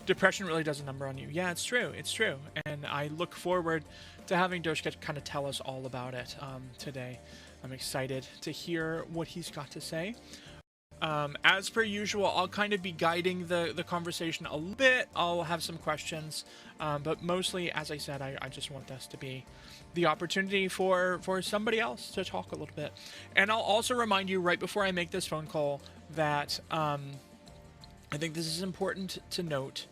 depression really does a number on you. Yeah, it's true. It's true. And I look forward to having Doshka kind of tell us all about it today. I'm excited to hear what he's got to say. As per usual, I'll kind of be guiding the conversation a little bit. I'll have some questions, but mostly, as I said, I just want this to be the opportunity for somebody else to talk a little bit. And I'll also remind you right before I make this phone call that I think this is important to note.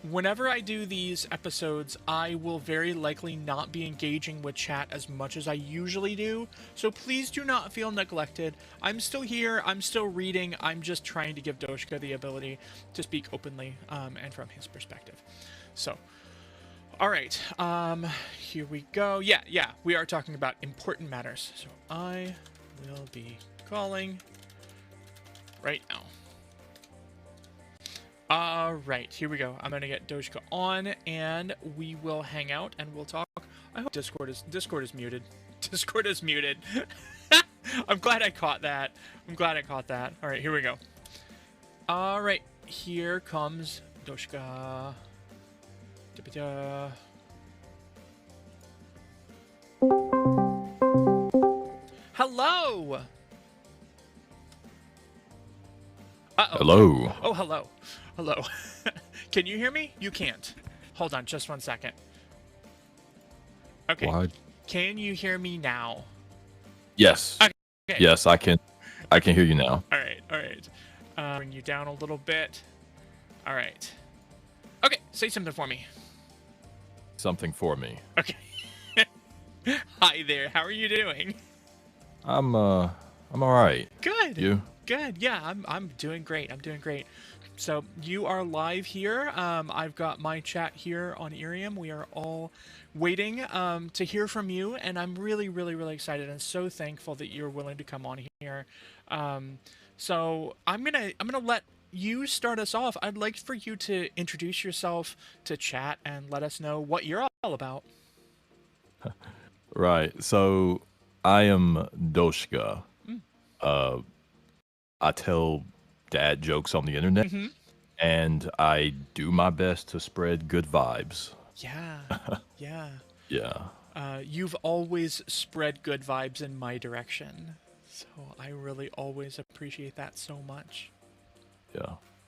Whenever I do these episodes, I will very likely not be engaging with chat as much as I usually do, so please do not feel neglected. I'm still here, I'm still reading, I'm just trying to give Doshka the ability to speak openly and from his perspective. So, alright, here we go. Yeah, we are talking about important matters, so I will be calling right now. Alright, here we go. I'm gonna get Doshka on, and we will hang out, and we'll talk. I hope Discord is muted. Discord is muted. I'm glad I caught that. Alright, here we go. Alright, here comes Doshka. Da-ba-da. Hello! Uh-oh. Hello. Oh, hello. Hello. Can you hear me? You can't. Hold on just 1 second. Okay. What? Can you hear me now? Yes. Okay. Yes, I can hear you now. All right. Bring you down a little bit. All right. Okay, say something for me. Something for me. Okay. Hi there. How are you doing? I'm all right. Good. You? Good. Yeah, I'm doing great. So you are live here. I've got my chat here on Irium. We are all waiting to hear from you, and I'm really, really, really excited and so thankful that you're willing to come on here. So I'm gonna let you start us off. I'd like for you to introduce yourself to chat and let us know what you're all about. Right. So I am Doshka. I tell dad jokes on the internet, and I do my best to spread good vibes. Yeah. Yeah. You've always spread good vibes in my direction, so I really always appreciate that so much.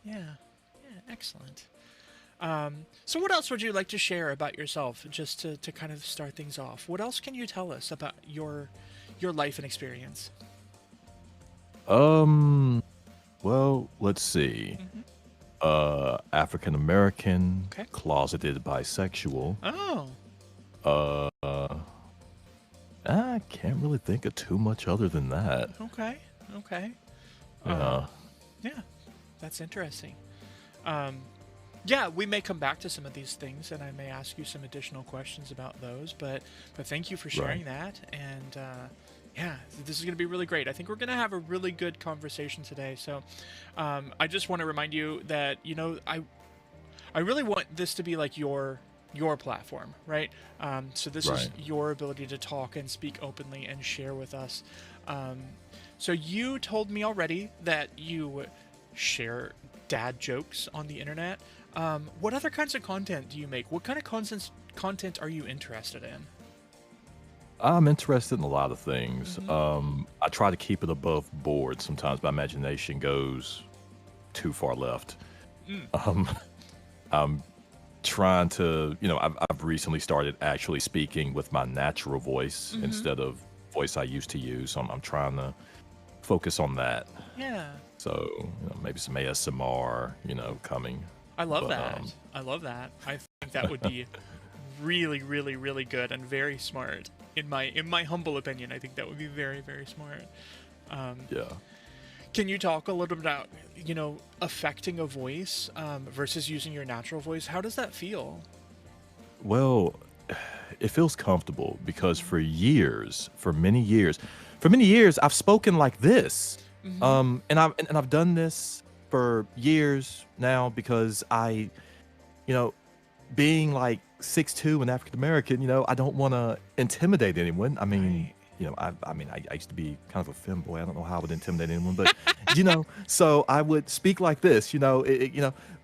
Yeah, excellent. So what else would you like to share about yourself, just to kind of start things off? What else can you tell us about your life and experience? Well, let's see. African American, Okay. closeted bisexual. Oh. I can't really think of too much other than that. Okay. Yeah. Yeah, that's interesting. Yeah, we may come back to some of these things, and I may ask you some additional questions about those. But thank you for sharing that. And yeah, this is going to be really great. I think we're going to have a really good conversation today. So I just want to remind you that I really want this to be like your platform, right? So this is your ability to talk and speak openly and share with us. So you told me already that you share dad jokes on the internet. What other kinds of content do you make? What kind of content are you interested in? I'm interested in a lot of things. I try to keep it above board. Sometimes my imagination goes too far left. I'm trying to, I've recently started actually speaking with my natural voice instead of voice I used to use. So I'm trying to focus on that. Yeah. So maybe some ASMR, coming. I love that. I love that. I think that would be really, really, really good and very smart. In my humble opinion, I think that would be very, very smart. Yeah. Can you talk a little bit about, affecting a voice versus using your natural voice? How does that feel? Well, it feels comfortable because for many years, I've spoken like this. And I've done this for years now because being like 6'2" and African American, I don't want to intimidate anyone. I mean, I mean, I used to be kind of a femboy. I don't know how I would intimidate anyone, but so I would speak like this,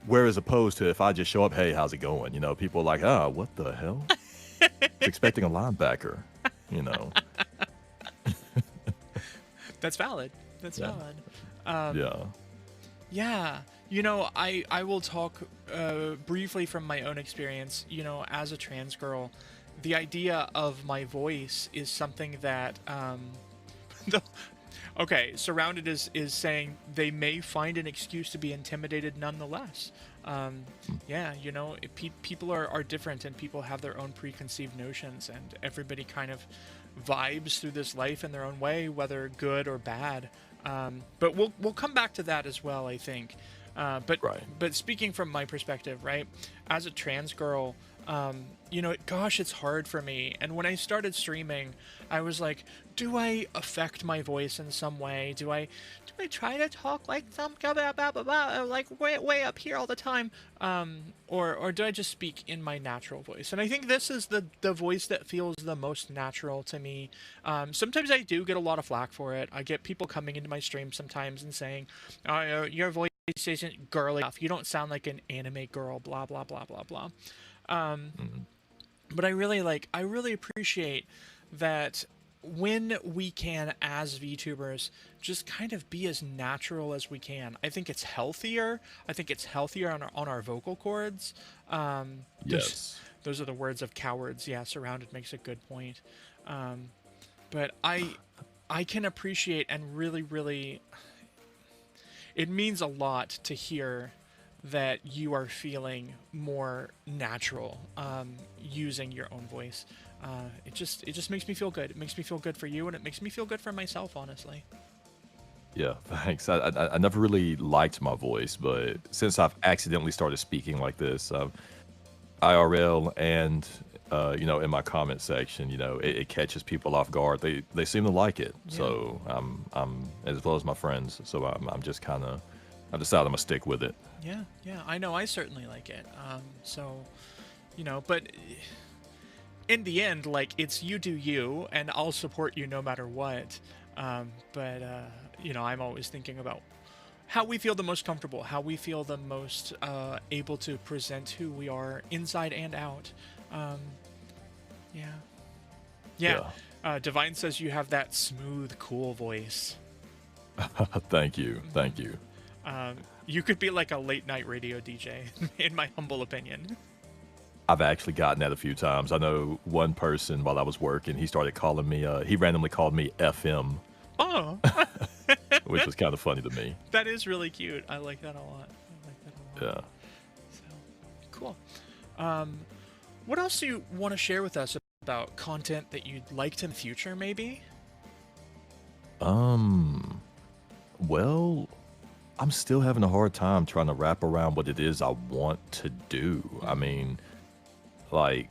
whereas opposed to if I just show up, hey, how's it going? People are like, oh, what the hell? It's expecting a linebacker, you know. That's valid. That's Yeah. valid. Yeah. Yeah, I will talk briefly from my own experience. As a trans girl, the idea of my voice is something that, the, okay, surrounded is saying they may find an excuse to be intimidated nonetheless. Yeah, people are different and people have their own preconceived notions, and everybody kind of vibes through this life in their own way, whether good or bad. But we'll come back to that as well, I think. But Right. but speaking from my perspective, right, as a trans girl, gosh, it's hard for me. And when I started streaming, I was like, do I affect my voice in some way? Do I try to talk like some blah, blah, blah, blah, blah, like way up here all the time? Or do I just speak in my natural voice? And I think this is the voice that feels the most natural to me. Sometimes I do get a lot of flack for it. I get people coming into my stream sometimes and saying, oh, your voice isn't girly enough. You don't sound like an anime girl, blah, blah, blah, blah, blah. Mhm. But I really appreciate that when we can, as VTubers, just kind of be as natural as we can. I think it's healthier. I think it's healthier on our vocal cords. Those, Yes. those are the words of cowards. Yeah, Surrounded makes a good point. But I can appreciate and really, really, it means a lot to hear that you are feeling more natural using your own voice. It just makes me feel good. It makes me feel good for you, and it makes me feel good for myself, honestly. Yeah, thanks. I never really liked my voice, but since I've accidentally started speaking like this, IRL and in my comment section, it catches people off guard. They seem to like it. Yeah. So I'm as well as my friends. So I'm just kind of I decided I'm gonna stick with it. Yeah, I know. I certainly like it. But in the end, like, it's you do you, and I'll support you no matter what. I'm always thinking about how we feel the most comfortable, how we feel the most able to present who we are inside and out. Yeah. Yeah. Divine says you have that smooth, cool voice. Thank you. Thank you. You could be like a late night radio DJ, in my humble opinion. I've actually gotten that a few times. I know one person while I was working, he started calling me, he randomly called me FM, Oh, which was kind of funny to me. that is really cute. I like that a lot. I like that a lot. Yeah. So, cool. What else do you want to share with us about content that you'd like in the future, maybe? Well, I'm still having a hard time trying to wrap around what it is I want to do. I mean, like,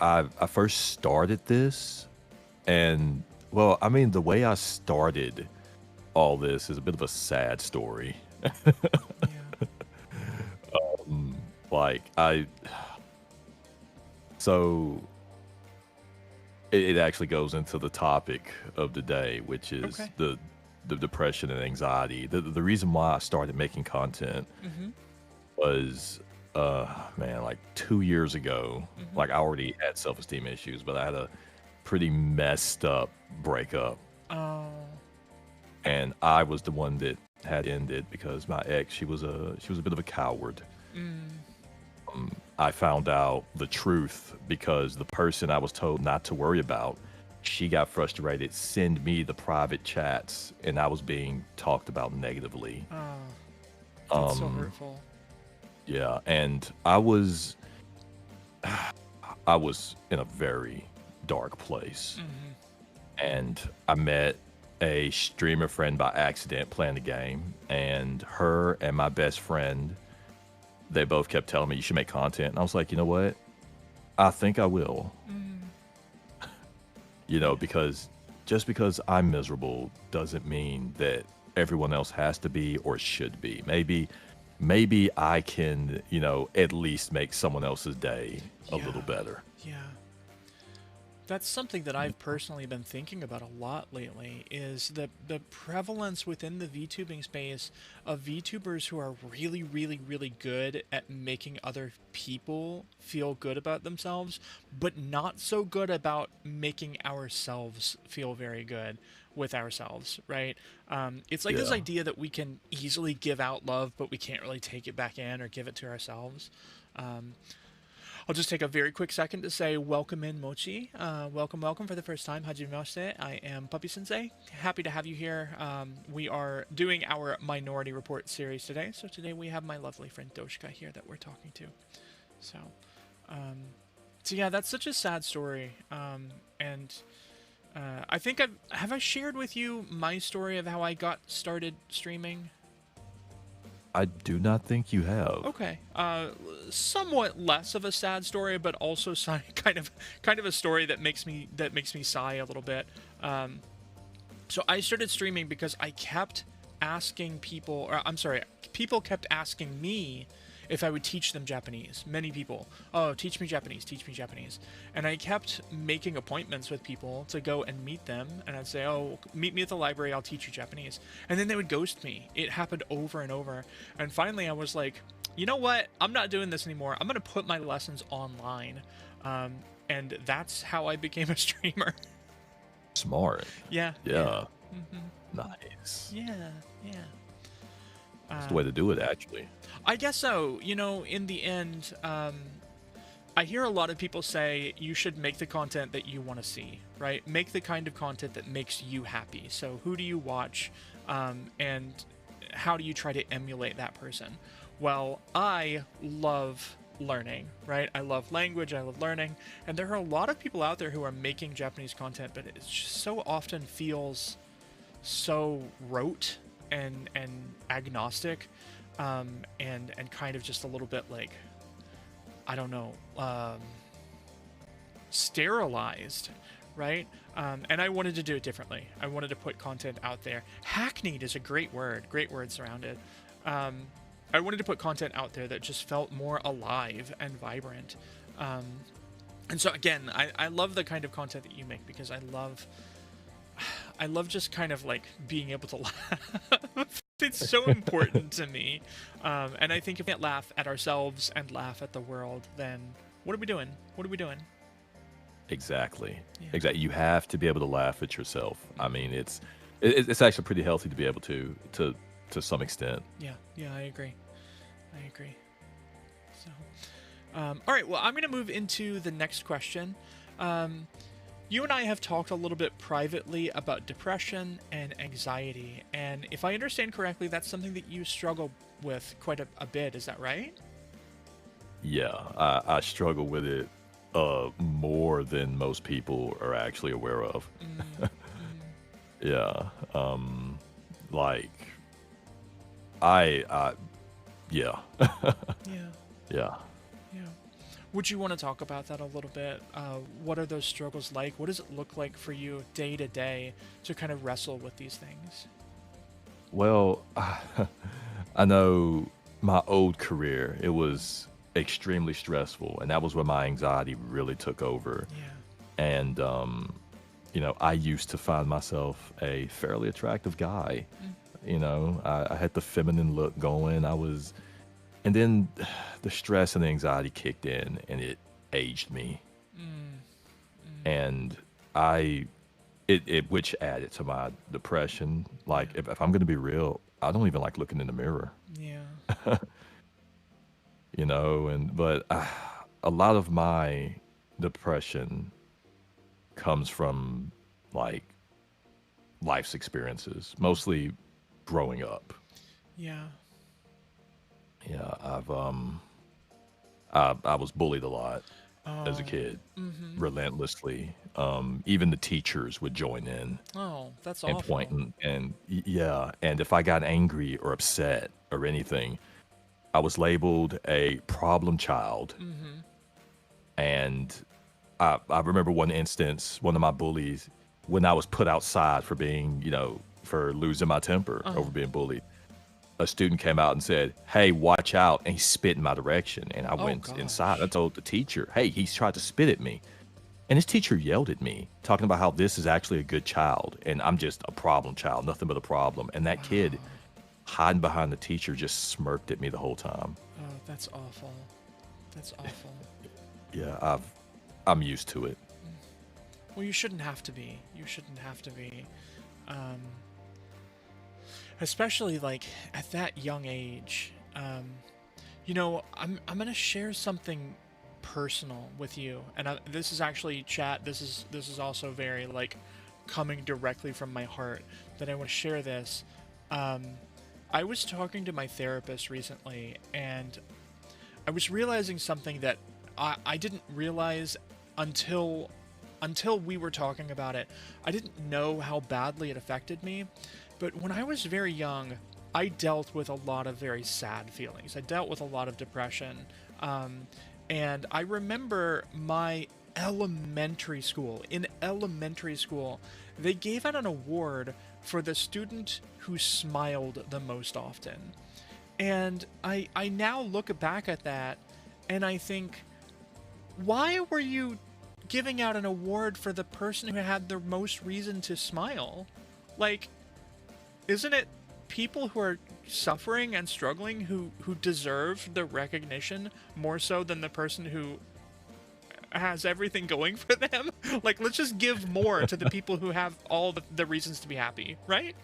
I first started this, and well, I mean, the way I started all this is a bit of a sad story. Yeah. Like, so it actually goes into the topic of the day, which is Okay. the depression and anxiety. The reason why I started making content Mm-hmm. was man, like 2 years ago. Mm-hmm. Like, I already had self-esteem issues, but I had a pretty messed up breakup, Oh. and I was the one that had ended because my ex, she was a bit of a coward. Mm. I found out the truth because the person I was told not to worry about, she got frustrated, send me the private chats, and I was being talked about negatively. Oh. That's so Um, hurtful. yeah, and I was in a very dark place, Mm-hmm. and I met a streamer friend by accident playing the game, and her and my best friend, they both kept telling me you should make content, and I was like, you know what? I think I will. Because just because I'm miserable doesn't mean that everyone else has to be or should be. Maybe I can, at least make someone else's day a little Yeah. better. Yeah. That's something that I've personally been thinking about a lot lately is the prevalence within the VTubing space of VTubers who are really, really, really good at making other people feel good about themselves, but not so good about making ourselves feel very good with ourselves, right? It's like this Yeah. idea that we can easily give out love, but we can't really take it back in or give it to ourselves. Um, I'll just take a very quick second to say welcome in, Mochi. Welcome, welcome for the first time. Hajimemashite. I am Puppy-sensei. Happy to have you here. We are doing our Minority Report series today. So today we have my lovely friend Doshka here that we're talking to. So, um, so yeah, that's such a sad story. And I think have I shared with you my story of how I got started streaming? I do not think you have. Okay. Somewhat less of a sad story, but also kind of a story that makes me sigh a little bit. So I started streaming because I kept asking people, or I'm sorry, people kept asking me if I would teach them Japanese. Many people, oh, teach me Japanese, teach me Japanese. And I kept making appointments with people to go and meet them. And I'd say, oh, meet me at the library, I'll teach you Japanese. And then they would ghost me. It happened over and over. And finally I was like, you know what? I'm not doing this anymore. I'm going to put my lessons online. And that's how I became a streamer. Smart. Yeah. Yeah. Mm-hmm. Nice. Yeah. Yeah. That's the way to do it, actually. I guess so. You know, in the end, I hear a lot of people say you should make the content that you want to see, right? Make the kind of content that makes you happy. So who do you watch, and how do you try to emulate that person? Well, I love learning, right? I love language, I love learning, and there are a lot of people out there who are making Japanese content, but it just so often feels so rote and agnostic, and kind of just a little bit like, I don't know, sterilized, right? And I wanted to do it differently. I wanted to put content out there. Hackneyed is a great word surrounded. I wanted to put content out there that just felt more alive and vibrant. And so again, I love the kind of content that you make because I love just kind of like being able to laugh. It's so important to me. And I think if we can't laugh at ourselves and laugh at the world, then what are we doing? What are we doing? Exactly. Yeah. Exactly. You have to be able to laugh at yourself. I mean, it's actually pretty healthy to be able to some extent. Yeah. Yeah, I agree. I agree. So, all right. Well, I'm going to move into the next question. You and I have talked a little bit privately about depression and anxiety, and if I understand correctly, that's something that you struggle with quite a bit. Is that right? Yeah, I struggle with it more than most people are actually aware of. Yeah. Like I yeah. Yeah. Yeah. Yeah. Would you want to talk about that a little bit? What are those struggles like? What does it look like for you day to day to kind of wrestle with these things? Well, I know my old career, it was extremely stressful, and that was when my anxiety really took over. Yeah. And I used to find myself a fairly attractive guy. I had the feminine look going. And then the stress and the anxiety kicked in, and it aged me. And which added to my depression. Like, if I'm going to be real, I don't even like looking in the mirror. Yeah. But a lot of my depression comes from like life's experiences, mostly growing up. Yeah. Yeah, I was bullied a lot as a kid, relentlessly. Even the teachers would join in Oh, that's and awful. yeah, and if I got angry or upset or anything, I was labeled a problem child. And I remember one instance, one of my bullies, when I was put outside for for losing my temper over being bullied. A student came out and said, "Hey, watch out," and he spit in my direction. And I went inside. I told the teacher, "Hey, he's tried to spit at me." And his teacher yelled at me, talking about how this is actually a good child, and I'm just a problem child, nothing but a problem. And that kid, Wow. hiding behind the teacher, just smirked at me the whole time. Oh, that's awful. That's awful. Yeah, I'm used to it. Well, you shouldn't have to be. You shouldn't have to be. Um, Especially like at that young age. I'm gonna share something personal with you, and this is actually chat. This is also very like coming directly from my heart that I want to share this. Um, I was talking to my therapist recently, and I was realizing something that I didn't realize until we were talking about it. I didn't know how badly it affected me, but when I was very young, I dealt with a lot of very sad feelings. I dealt with a lot of depression. Um, and I remember my in elementary school, they gave out an award for the student who smiled the most often. And I now look back at that and I think, why were you giving out an award for the person who had the most reason to smile? Like, isn't it people who are suffering and struggling who deserve the recognition more so than the person who has everything going for them? Like, let's just give more to the people who have all the reasons to be happy, right?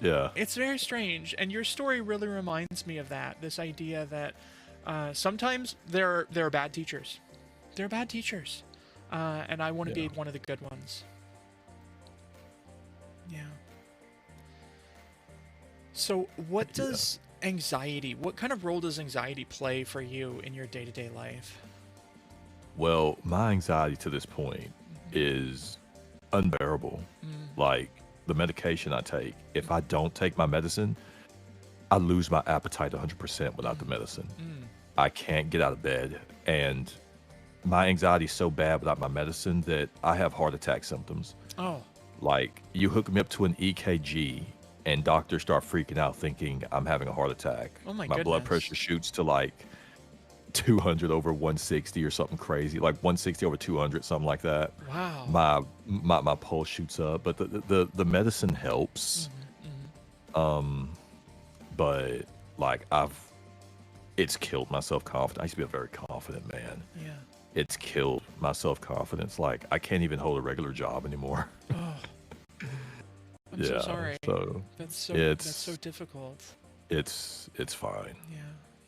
Yeah. It's very strange, and your story really reminds me of that. This idea that sometimes there are bad teachers. There are bad teachers, and I want to Yeah. be one of the good ones. Yeah. So, Yeah. what kind of role does anxiety play for you in your day-to-day life? Well, my anxiety to this point is unbearable. Mm, Like the medication I take, if I don't take my medicine, I lose my appetite 100% without the medicine. mm. I can't get out of bed. And my anxiety is so bad without my medicine that I have heart attack symptoms. Oh, Like, you hook me up to an EKG, and doctors start freaking out thinking I'm having a heart attack. oh my My blood goodness. pressure shoots to like 200 over 160 or something crazy, like 160 over 200, something like that. Wow. My pulse shoots up, but the medicine helps. Hmm. Hmm. Um, but like it's killed my self confidence. I used to be a very confident man. Yeah. It's killed my self confidence. Like I can't even hold a regular job anymore. Oh, I'm so Yeah, sorry. so That's so it's difficult. it's fine. Yeah.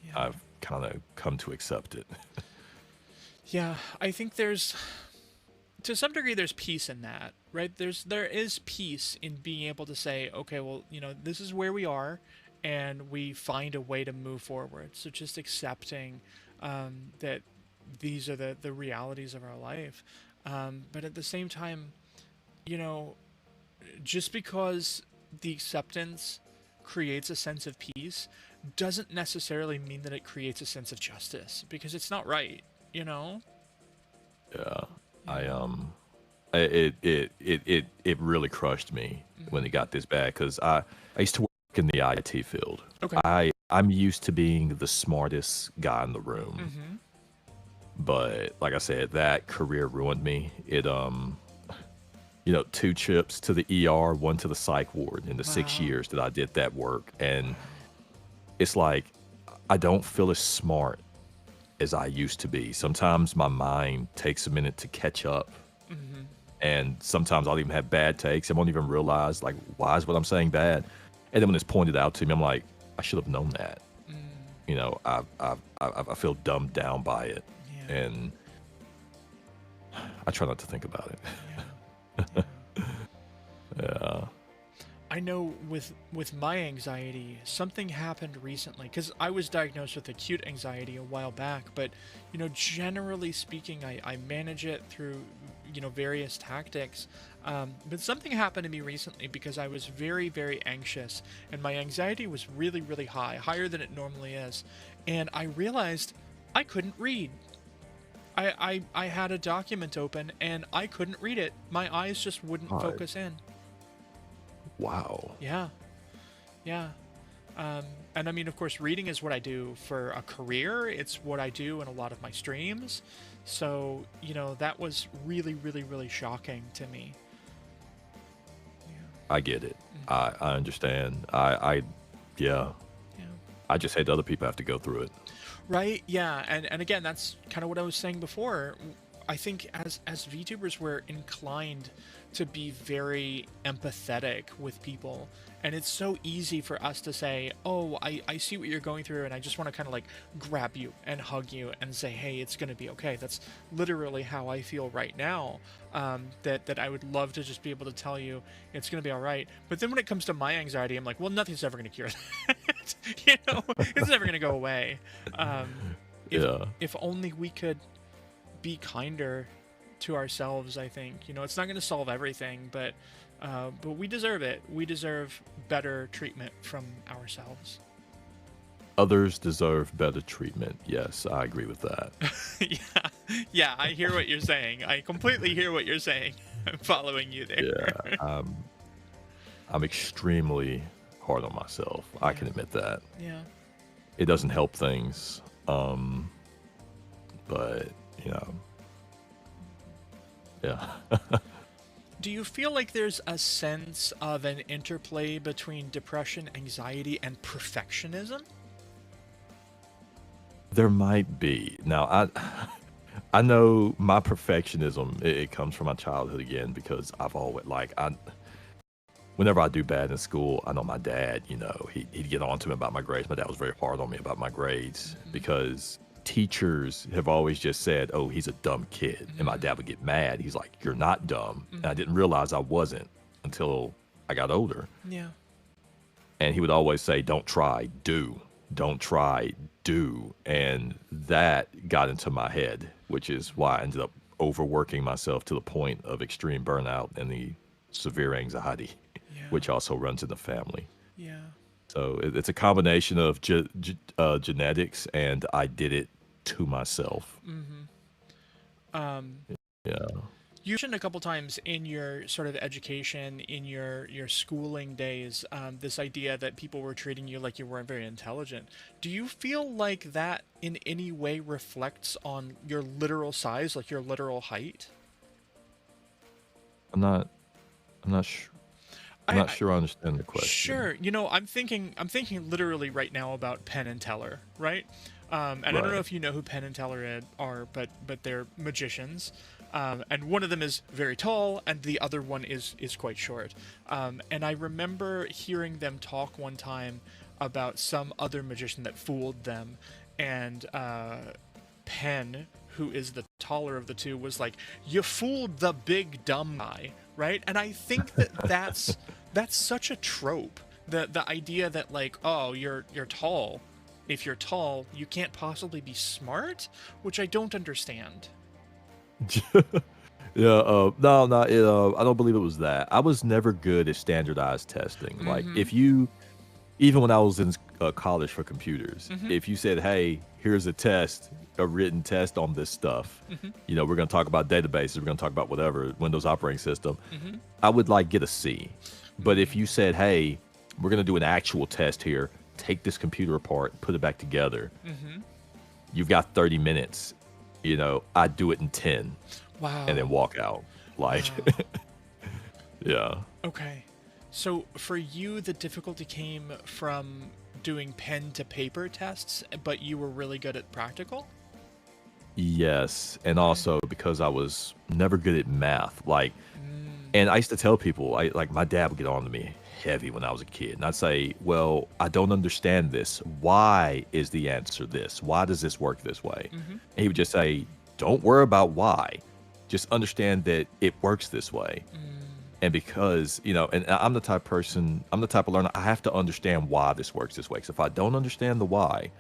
Yeah. I've kind of come to accept it. Yeah, I think to some degree there's peace in that, right? There is peace in being able to say, okay, well, this is where we are, and we find a way to move forward. So just accepting that these are the realities of our life, but at the same time, you know, just because the acceptance creates a sense of peace doesn't necessarily mean that it creates a sense of justice, because it's not right, you know? Yeah, Yeah. I it really crushed me when Hmm. it got this bad because I used to work in the IT field. Okay. I'm used to being the smartest guy in the room, Hmm. but like I said, that career ruined me. It 2 trips to the ER, one to the psych ward in the six Wow. years that I did that work, and Wow. it's like I don't feel as smart as I used to be. Sometimes my mind takes a minute to catch up, Hmm. and sometimes I'll even have bad takes. I won't even realize like why is what I'm saying bad, and then when it's pointed out to me, I'm like, I should have known that. Mm. I feel dumbed down by it, Yeah. and I try not to think about it. Yeah. Yeah. Yeah. I know with my anxiety, something happened recently because I was diagnosed with acute anxiety a while back, but generally speaking, I manage it through various tactics. But something happened to me recently because I was very, very anxious, and my anxiety was really, really high, higher than it normally is, and I realized I couldn't read. I had a document open and I couldn't read it. My eyes just wouldn't God. focus in. Wow. Yeah, yeah. And I mean, of course, reading is what I do for a career. It's what I do in a lot of my streams. So, that was really, really, really shocking to me. I get it. Mhm. I understand. Yeah. Yeah. I just hate other people have to go through it. Right? Yeah. And again, that's kind of what I was saying before. I think as VTubers, we're inclined to be very empathetic with people. And it's so easy for us to say, oh, I see what you're going through, and I just want to kind of like grab you and hug you and say, hey, it's going to be okay. That's literally how I feel right now. That I would love to just be able to tell you it's going to be all right. But then when it comes to my anxiety, I'm like, well, nothing's ever going to cure that. It's never going to go away. Um, if Yeah. if only we could be kinder to ourselves. I think it's not going to solve everything, but we deserve it. We deserve better treatment from ourselves. Others deserve better treatment. Yes, I agree with that. Yeah, I hear what you're saying. I completely hear what you're saying. I'm following you there. Yeah. I'm extremely hard on myself. I Yeah. can admit that. Yeah. It doesn't help things. But, yeah. Do you feel like there's a sense of an interplay between depression, anxiety, and perfectionism? There might be. Now, I know my perfectionism, it comes from my childhood again, because I've always, whenever I do bad in school, I know my dad, he'd get on to me about my grades. My dad was very hard on me about my grades because teachers have always just said, oh, he's a dumb kid. And my dad would get mad. He's like, you're not dumb. And I didn't realize I wasn't until I got older. Yeah. And he would always say, don't try, do. Don't try, do. And that got into my head, which is why I ended up overworking myself to the point of extreme burnout and the severe anxiety, Yeah. which also runs in the family. Yeah. So it's a combination of genetics, and I did it to myself. Um, Yeah. You mentioned a couple times in your sort of education, in your schooling days, this idea that people were treating you like you weren't very intelligent. Do you feel like that in any way reflects on your literal size, like your literal height? I'm not. I'm not sure. I'm not I sure I understand the question. Sure. I'm thinking literally right now about Penn and Teller, right? And I don't know Right. if you know who Penn and Teller are, but they're magicians. And one of them is very tall, and the other one is quite short. And I remember hearing them talk one time about some other magician that fooled them, and Penn, who is the taller of the two, was like, "You fooled the big dumb guy," right? And I think that's such a trope. The idea that like, oh, you're tall. If you're tall, you can't possibly be smart, which I don't understand. Yeah. No, no. I don't believe it was that. I was never good at standardized testing. Like, Mm-hmm. if you, even when I was in college for computers, Mm-hmm. if you said, "Hey, here's a test, a written test on this stuff," Mm-hmm. we're going to talk about databases, we're going to talk about whatever Windows operating system, Mm-hmm. I would like get a C. But if you said, "Hey, we're going to do an actual test here, take this computer apart, put it back together, Mm-hmm. you've got 30 minutes," I'd do it in 10 Wow. and then walk out. Like, Wow. yeah. Okay. So for you, the difficulty came from doing pen to paper tests, but you were really good at practical? Yes. And Okay. also because I was never good at math. Like, Mm. and I used to tell people, like my dad would get on to me heavy when I was a kid. And I'd say, well, I don't understand this. Why is the answer this? Why does this work this way? Mm-hmm. And he would just say, don't worry about why. Just understand that it works this way. Mm. And because, and I'm the type person, I'm the type of learner, I have to understand why this works this way. Because if I don't understand the why,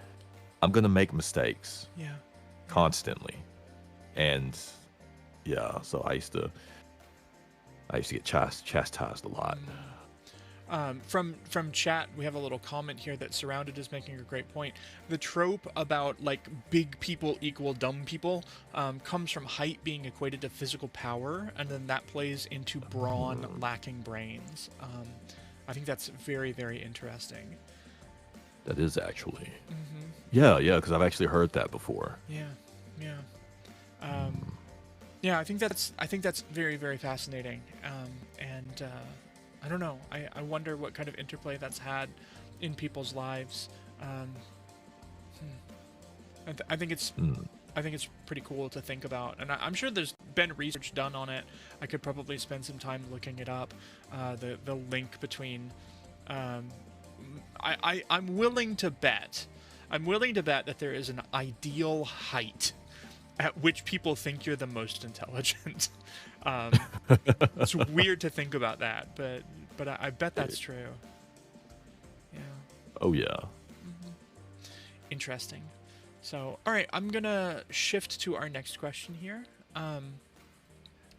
I'm going to make mistakes Yeah. constantly. And yeah, so I used to get chastised a lot. From chat, we have a little comment here that Surrounded is making a great point. The trope about like big people equal dumb people comes from height being equated to physical power, and then that plays into brawn lacking brains. I think that's very, very interesting. That is actually. Mm-hmm. Yeah, yeah, because I've actually heard that before. Yeah, yeah, yeah. I think that's very very fascinating. And I don't know. I wonder what kind of interplay that's had in people's lives. Um, I think it's Mm. pretty cool to think about, and I'm sure there's been research done on it. I could probably spend some time looking it up. The link between, um, I'm willing to bet, that there is an ideal height at which people think you're the most intelligent. um, it's weird to think about that, but I bet that's true. Yeah. Oh yeah. Interesting. So, all right, I'm gonna shift to our next question here.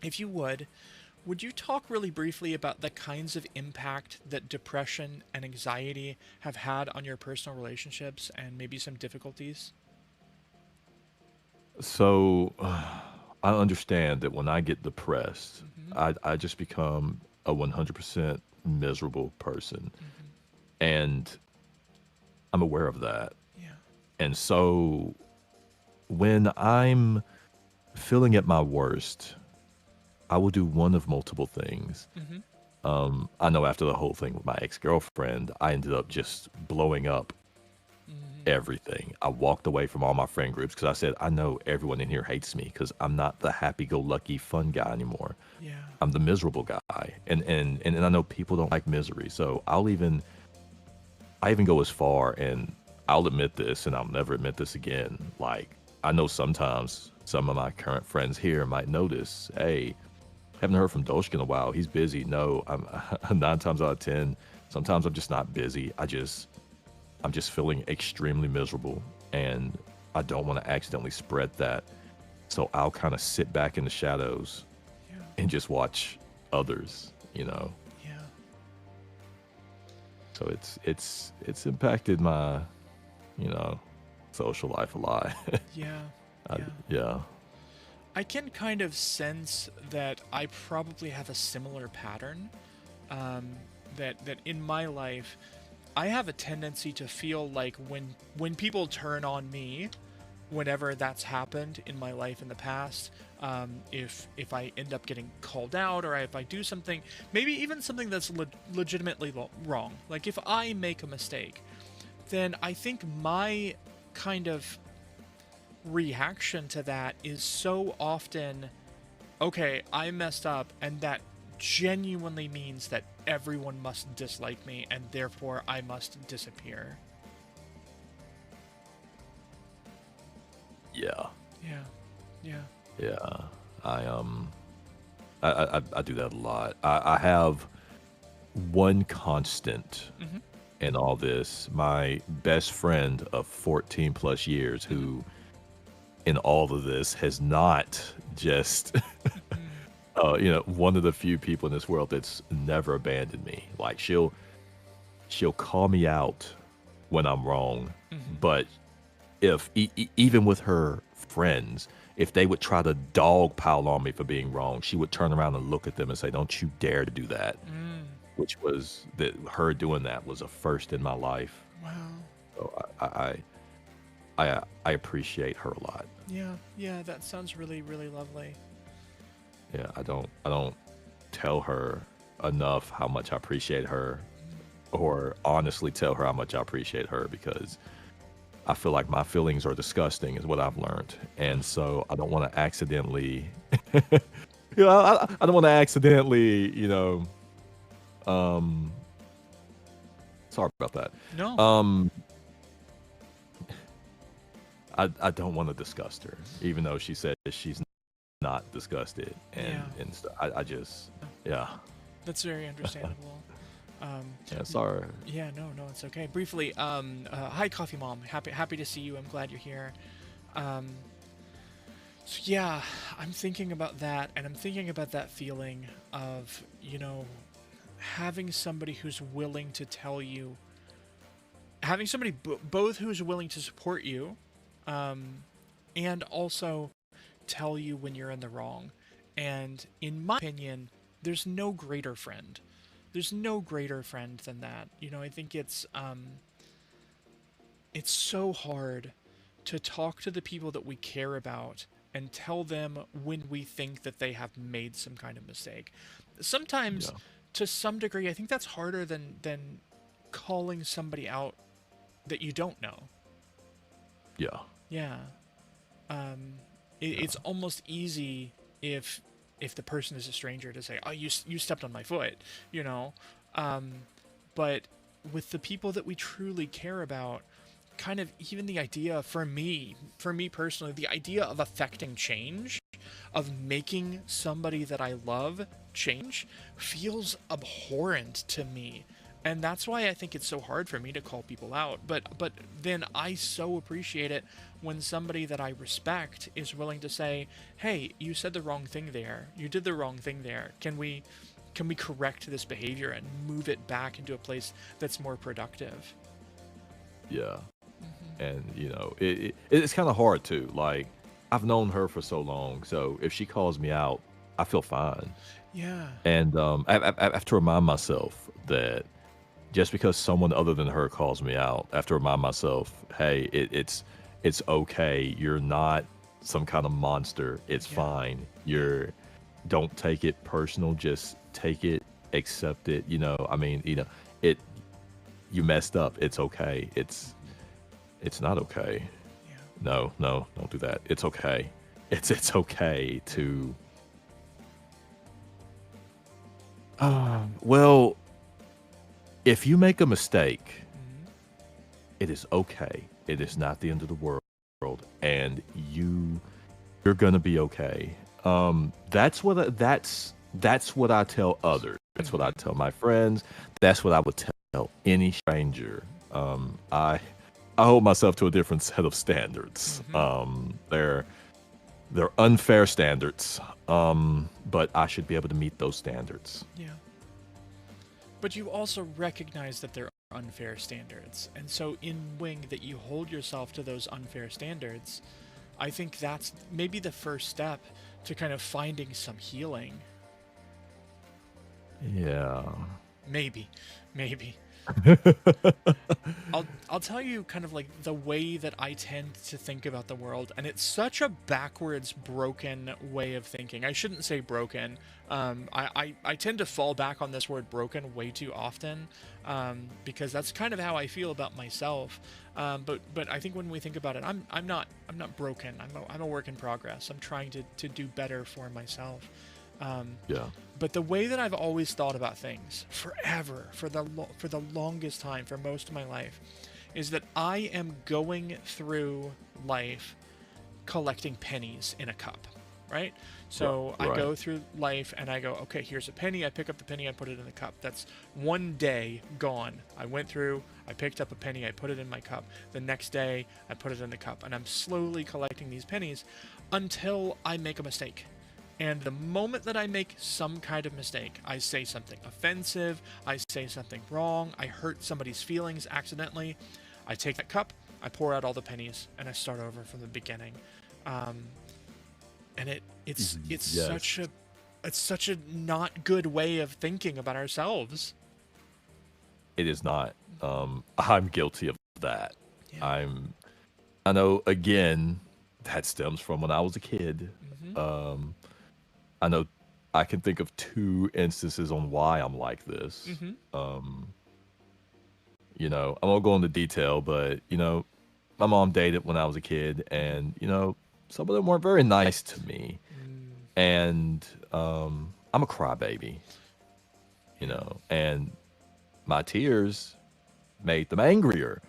If you would you talk really briefly about the kinds of impact that depression and anxiety have had on your personal relationships and maybe some difficulties? So I understand that when I get depressed, Mm-hmm. I just become a 100% miserable person. Mm-hmm. And I'm aware of that. Yeah. And so when I'm feeling at my worst, I will do one of multiple things. Mm-hmm. I know after the whole thing with my ex girlfriend, I ended up just blowing up Mm-hmm. everything. I walked away from all my friend groups because I said, I know everyone in here hates me because I'm not the happy go lucky fun guy anymore. Yeah. I'm the miserable guy. And I know people don't like misery. So I even go as far, and I'll admit this and I'll never admit this again. Like, I know sometimes some of my current friends here might notice, hey, haven't heard from Doshka in a while. He's busy. No, I'm 9 times out of 10. Sometimes I'm just not busy. I'm just feeling extremely miserable, and I don't want to accidentally spread that. So I'll kind of sit back in the shadows Yeah. and just watch others, you know. Yeah. So it's impacted my, you know, social life a lot. Yeah. I, Yeah. yeah. I can kind of sense that I probably have a similar pattern. Um, that in my life, I have a tendency to feel like when people turn on me, whenever that's happened in my life in the past, if I end up getting called out, or if I do something, maybe even something that's legitimately wrong, like if I make a mistake, then I think my kind of reaction to that is so often, okay, I messed up, and that genuinely means that everyone must dislike me, and therefore I must disappear. Yeah. Yeah. Yeah. Yeah. I I do that a lot. I have one constant Mm-hmm. in all this. My best friend of 14 plus years, Mm-hmm. who in all of this has not just one of the few people in this world that's never abandoned me. Like, she'll call me out when I'm wrong, Mm-hmm. but if even with her friends, if they would try to dog pile on me for being wrong, she would turn around and look at them and say, "Don't you dare to do that." Mm. Which was that her doing that was a first in my life. Wow. So I appreciate her a lot. Yeah. Yeah. That sounds really, really lovely. Yeah, I don't tell her enough how much I appreciate her, or honestly tell her how much I appreciate her, because I feel like my feelings are disgusting, is what I've learned. And so I don't want to accidentally, I don't want to accidentally, um, sorry about that. No. I don't want to disgust her, even though she says she's not disgusted. Yeah. And I just, yeah. That's very understandable. Um, Yeah, sorry. yeah, no, it's okay. Briefly, hi, Coffee Mom. Happy to see you. I'm glad you're here. Um, so yeah, I'm thinking about that, and I'm thinking about that feeling of, having somebody who's willing to tell you, having somebody both who's willing to support you, and also tell you when you're in the wrong. And in my opinion, there's no greater friend. There's no greater friend than that. I think it's so hard to talk to the people that we care about and tell them when we think that they have made some kind of mistake. Sometimes, Yeah. to some degree, I think that's harder than calling somebody out that you don't know. Yeah. Yeah. Um, it's Yeah. almost easy if if the person is a stranger to say, "Oh, you stepped on my foot," you know. Um, but with the people that we truly care about, kind of even the idea for me personally, the idea of affecting change, of making somebody that I love change, feels abhorrent to me. And that's why I think it's so hard for me to call people out. But then I so appreciate it when somebody that I respect is willing to say, "Hey, you said the wrong thing there. You did the wrong thing there. Can we correct this behavior and move it back into a place that's more productive?" Yeah. Hmm. And it's kind of hard too. Like, I've known her for so long, so if she calls me out, I feel fine. Yeah. And I have to remind myself that just because someone other than her calls me out, I have to remind myself, hey, it's okay. You're not some kind of monster. It's Yeah. fine. Yeah. Don't take it personal. Just take it, accept it. I mean, it. You messed up. It's okay. It's not okay. Yeah. No, no, don't do that. It's okay. It's okay to. Well, if you make a mistake, Hmm. it is okay. It is not the end of the world, and you're gonna be okay. That's what I tell others. That's what I Hmm. tell my friends. That's what I would tell any stranger. I hold myself to a different set of standards. Hmm. They're unfair standards, but I should be able to meet those standards. Yeah. But you also recognize that there are unfair standards. And so, in Wing, that you hold yourself to those unfair standards, I think that's maybe the first step to kind of finding some healing. Yeah. Maybe. Maybe. I'll tell you kind of like the way that I tend to think about the world, and it's such a backwards, broken way of thinking. I shouldn't say broken. I tend to fall back on this word broken way too often, because that's kind of how I feel about myself. But I think when we think about it, I'm not broken. I'm a work in progress. I'm trying to do better for myself. Um, Yeah. but the way that I've always thought about things forever, for the longest time, for most of my life, is that I am going through life collecting pennies in a cup, right? Right. So I Right. go through life and I go, okay, here's a penny. I pick up the penny, I put it in the cup. That's one day gone. I went through, I picked up a penny, I put it in my cup. The next day, I put it in the cup. And I'm slowly collecting these pennies until I make a mistake. And the moment that I make some kind of mistake, I say something offensive, I say something wrong, I hurt somebody's feelings accidentally, I take that cup, I pour out all the pennies, and I start over from the beginning. Um, and Yes. it's such a not good way of thinking about ourselves. It is not. I'm guilty of that. Yeah. I'm. I know. Again, that stems from when I was a kid. Mhm. Um, I know. I can think of two instances on why I'm like this. Mhm. I won't go into detail, but my mom dated when I was a kid, Mhm. and some of them weren't very nice to me, Mm. and I'm a crybaby, Yeah. and my tears made them angrier.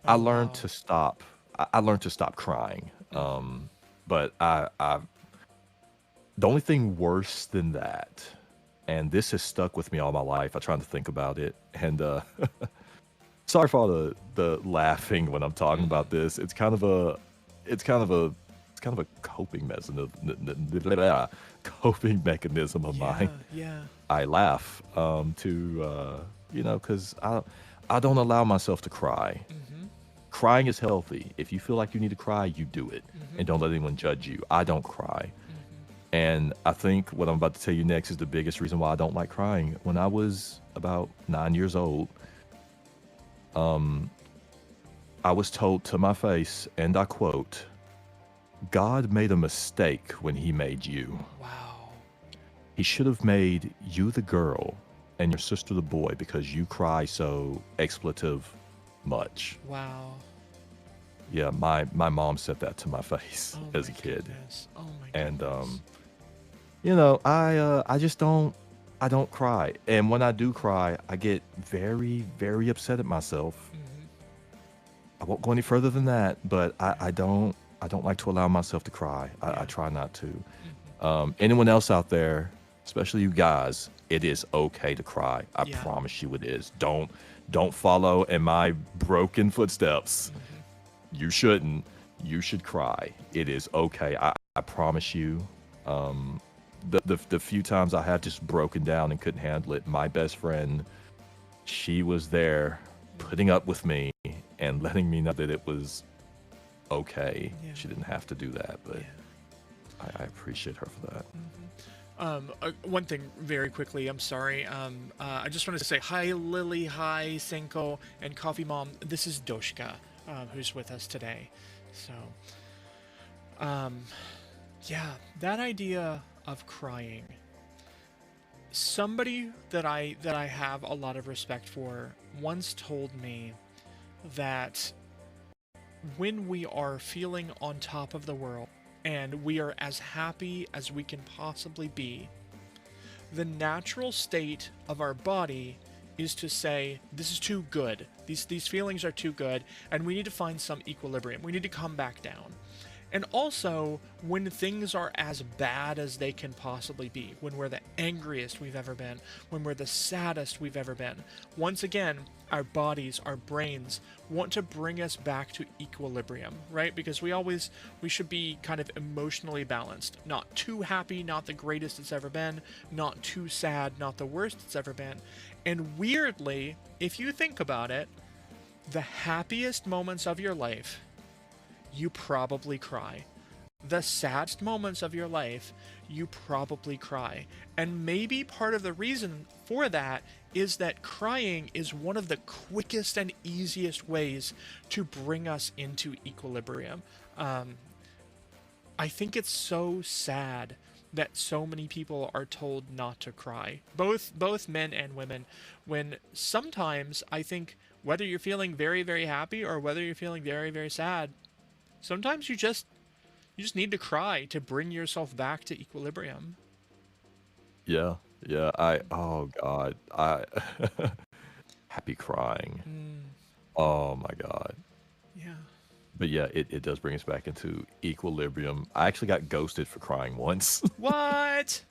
I Oh learned wow. to stop. I learned to stop crying. Mhm. But the only thing worse than that, and this has stuck with me all my life. I try to think about it, and sorry for all the laughing when I'm talking Mhm. about this. It's kind of a, it's kind of a coping mechanism, coping mechanism of mine. Yeah. Yeah. I laugh because I don't allow myself to cry. Mhm. Crying is healthy. If you feel like you need to cry, you do it, and Mhm. don't let anyone judge you. I don't cry, Mhm. and I think what I'm about to tell you next is the biggest reason why I don't like crying. When I was about 9 years old, I was told to my face, and I quote, God made a mistake when he made you. Wow. He should have made you the girl and your sister the boy because you cry so expletive much. Wow. Yeah, my mom said that to my face Oh as my a kid. goodness. Oh my And goodness. I just don't cry. And when I do cry, I get very, very upset at myself. Mm-hmm. I won't go any further than that, but Yeah. I don't like to allow myself to cry. I Yeah. try not to. Mm-hmm. Anyone else out there, especially you guys, it is okay to cry. I Yeah. promise you it is. Don't follow in my broken footsteps. Mm-hmm. You shouldn't. You should cry. It is okay. I promise you. The few times I have just broken down and couldn't handle it, my best friend, she was there putting up with me and letting me know that it was okay. Yeah. She didn't have to do that, but Yeah. I appreciate her for that. One thing very quickly, I'm sorry. I just wanted to say hi, Lily, hi, Senko, and Coffee Mom. This is Doshka, who's with us today. So, yeah, that idea of crying. Somebody that I have a lot of respect for once told me that when we are feeling on top of the world and we are as happy as we can possibly be, the natural state of our body is to say, this is too good. These feelings are too good, and we need to find some equilibrium. We need to come back down. And also, when things are as bad as they can possibly be, when we're the angriest we've ever been, when we're the saddest we've ever been, once again, our bodies, our brains want to bring us back to equilibrium, right? Because we should be kind of emotionally balanced. Not too happy, not the greatest it's ever been, not too sad, not the worst it's ever been. And weirdly, if you think about it, the happiest moments of your life, you probably cry. The saddest moments of your life, you probably cry. And maybe part of the reason for that is that crying is one of the quickest and easiest ways to bring us into equilibrium. I think it's so sad that so many people are told not to cry, both men and women, when sometimes I think whether you're feeling very, very happy or whether you're feeling very, very sad, sometimes you just need to cry to bring yourself back to equilibrium. Yeah, yeah. Oh God, I happy crying. Mm, Oh my God. yeah. But yeah, it does bring us back into equilibrium. I actually got ghosted for crying once. What?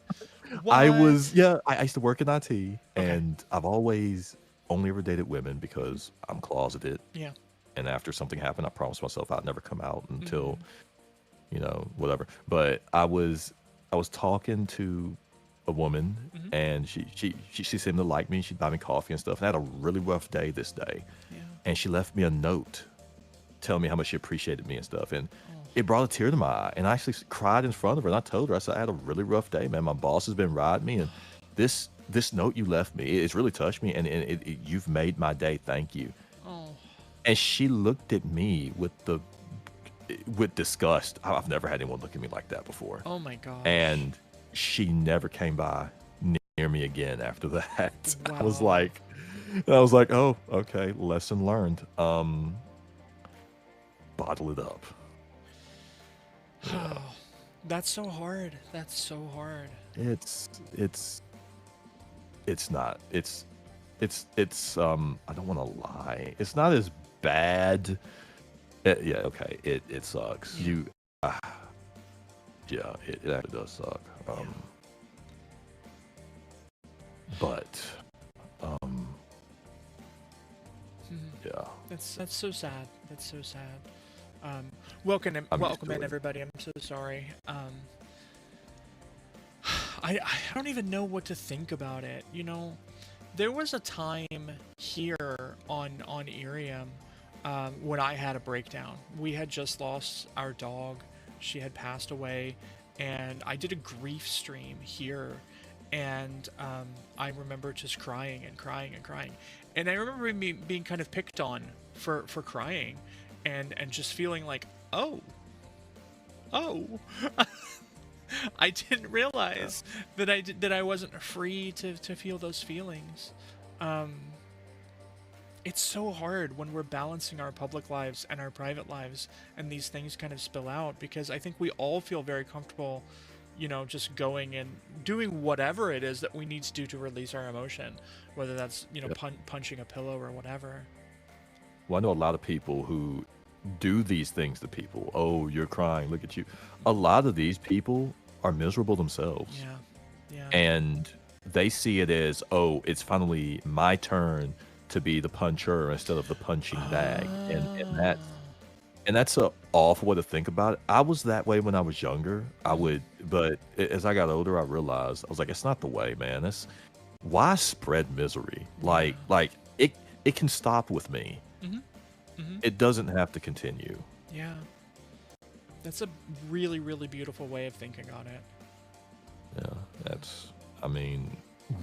I What? was, yeah, I used to work in IT, Okay. and I've always only ever dated women because I'm closeted. Yeah. And after something happened, I promised myself I'd never come out until, Mm-hmm. whatever. But I was talking to a woman, Mm-hmm. and she seemed to like me. She'd buy me coffee and stuff. And I had a really rough day this day, Yeah. and she left me a note telling me how much she appreciated me and stuff. And Oh. it brought a tear to my eye. And I actually cried in front of her. And I told her, I said, I had a really rough day, man. My boss has been riding me, and this note you left me, it's really touched me, and you've made my day. Thank you. Oh. And she looked at me with disgust. I've never had anyone look at me like that before. Oh my gosh. And she never came by near me again after that. Wow. I was like, oh, okay, lesson learned. Bottle it up. Yeah. That's so hard. That's so hard. It's it's it's not. It's I don't want to lie. It's not as bad. Yeah, okay. It sucks. Yeah. Uh, yeah, it actually does suck. Yeah. But um Mhm. yeah, That's so sad. That's so sad. I'm used Welcome to in it. everybody. I'm so sorry. I don't even know what to think about it. There was a time here on Irium when I had a breakdown. We had just lost our dog. She had passed away, and I did a grief stream here, and I remember just crying and crying and crying, and I remember being kind of picked on for crying, and just feeling like, oh, oh, I didn't Yeah. realize that I wasn't free to feel those feelings. Um, it's so hard when we're balancing our public lives and our private lives, and these things kind of spill out, because I think we all feel very comfortable, just going and doing whatever it is that we need to do to release our emotion, whether that's Yep. punching a pillow or whatever. Well, I know a lot of people who do these things to people. Oh, you're crying. Look at you. A lot of these people are miserable themselves. Yeah, yeah. And they see it as, oh, it's finally my turn to be the puncher instead of the punching bag. Ah. And that's a awful way to think about it. I was that way when I was younger. But as I got older, I realized I was like, it's not the way, man. That's why spread misery. Yeah. Like it can stop with me. Mhm. Mhm. It doesn't have to continue. Yeah. That's a really, really beautiful way of thinking on it. Yeah, that's. I mean,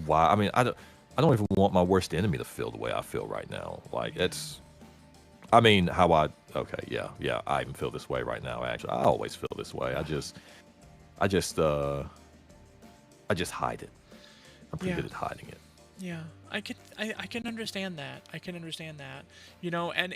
why? I mean, I don't even want my worst enemy to feel the way I feel right now. Like Yeah. it's. I mean, how I. Okay, yeah, yeah. I even feel this way right now. Actually, I always feel this way. I just, I just hide it. I'm pretty Yeah. good at hiding it. Yeah, I can understand that. I can understand that. And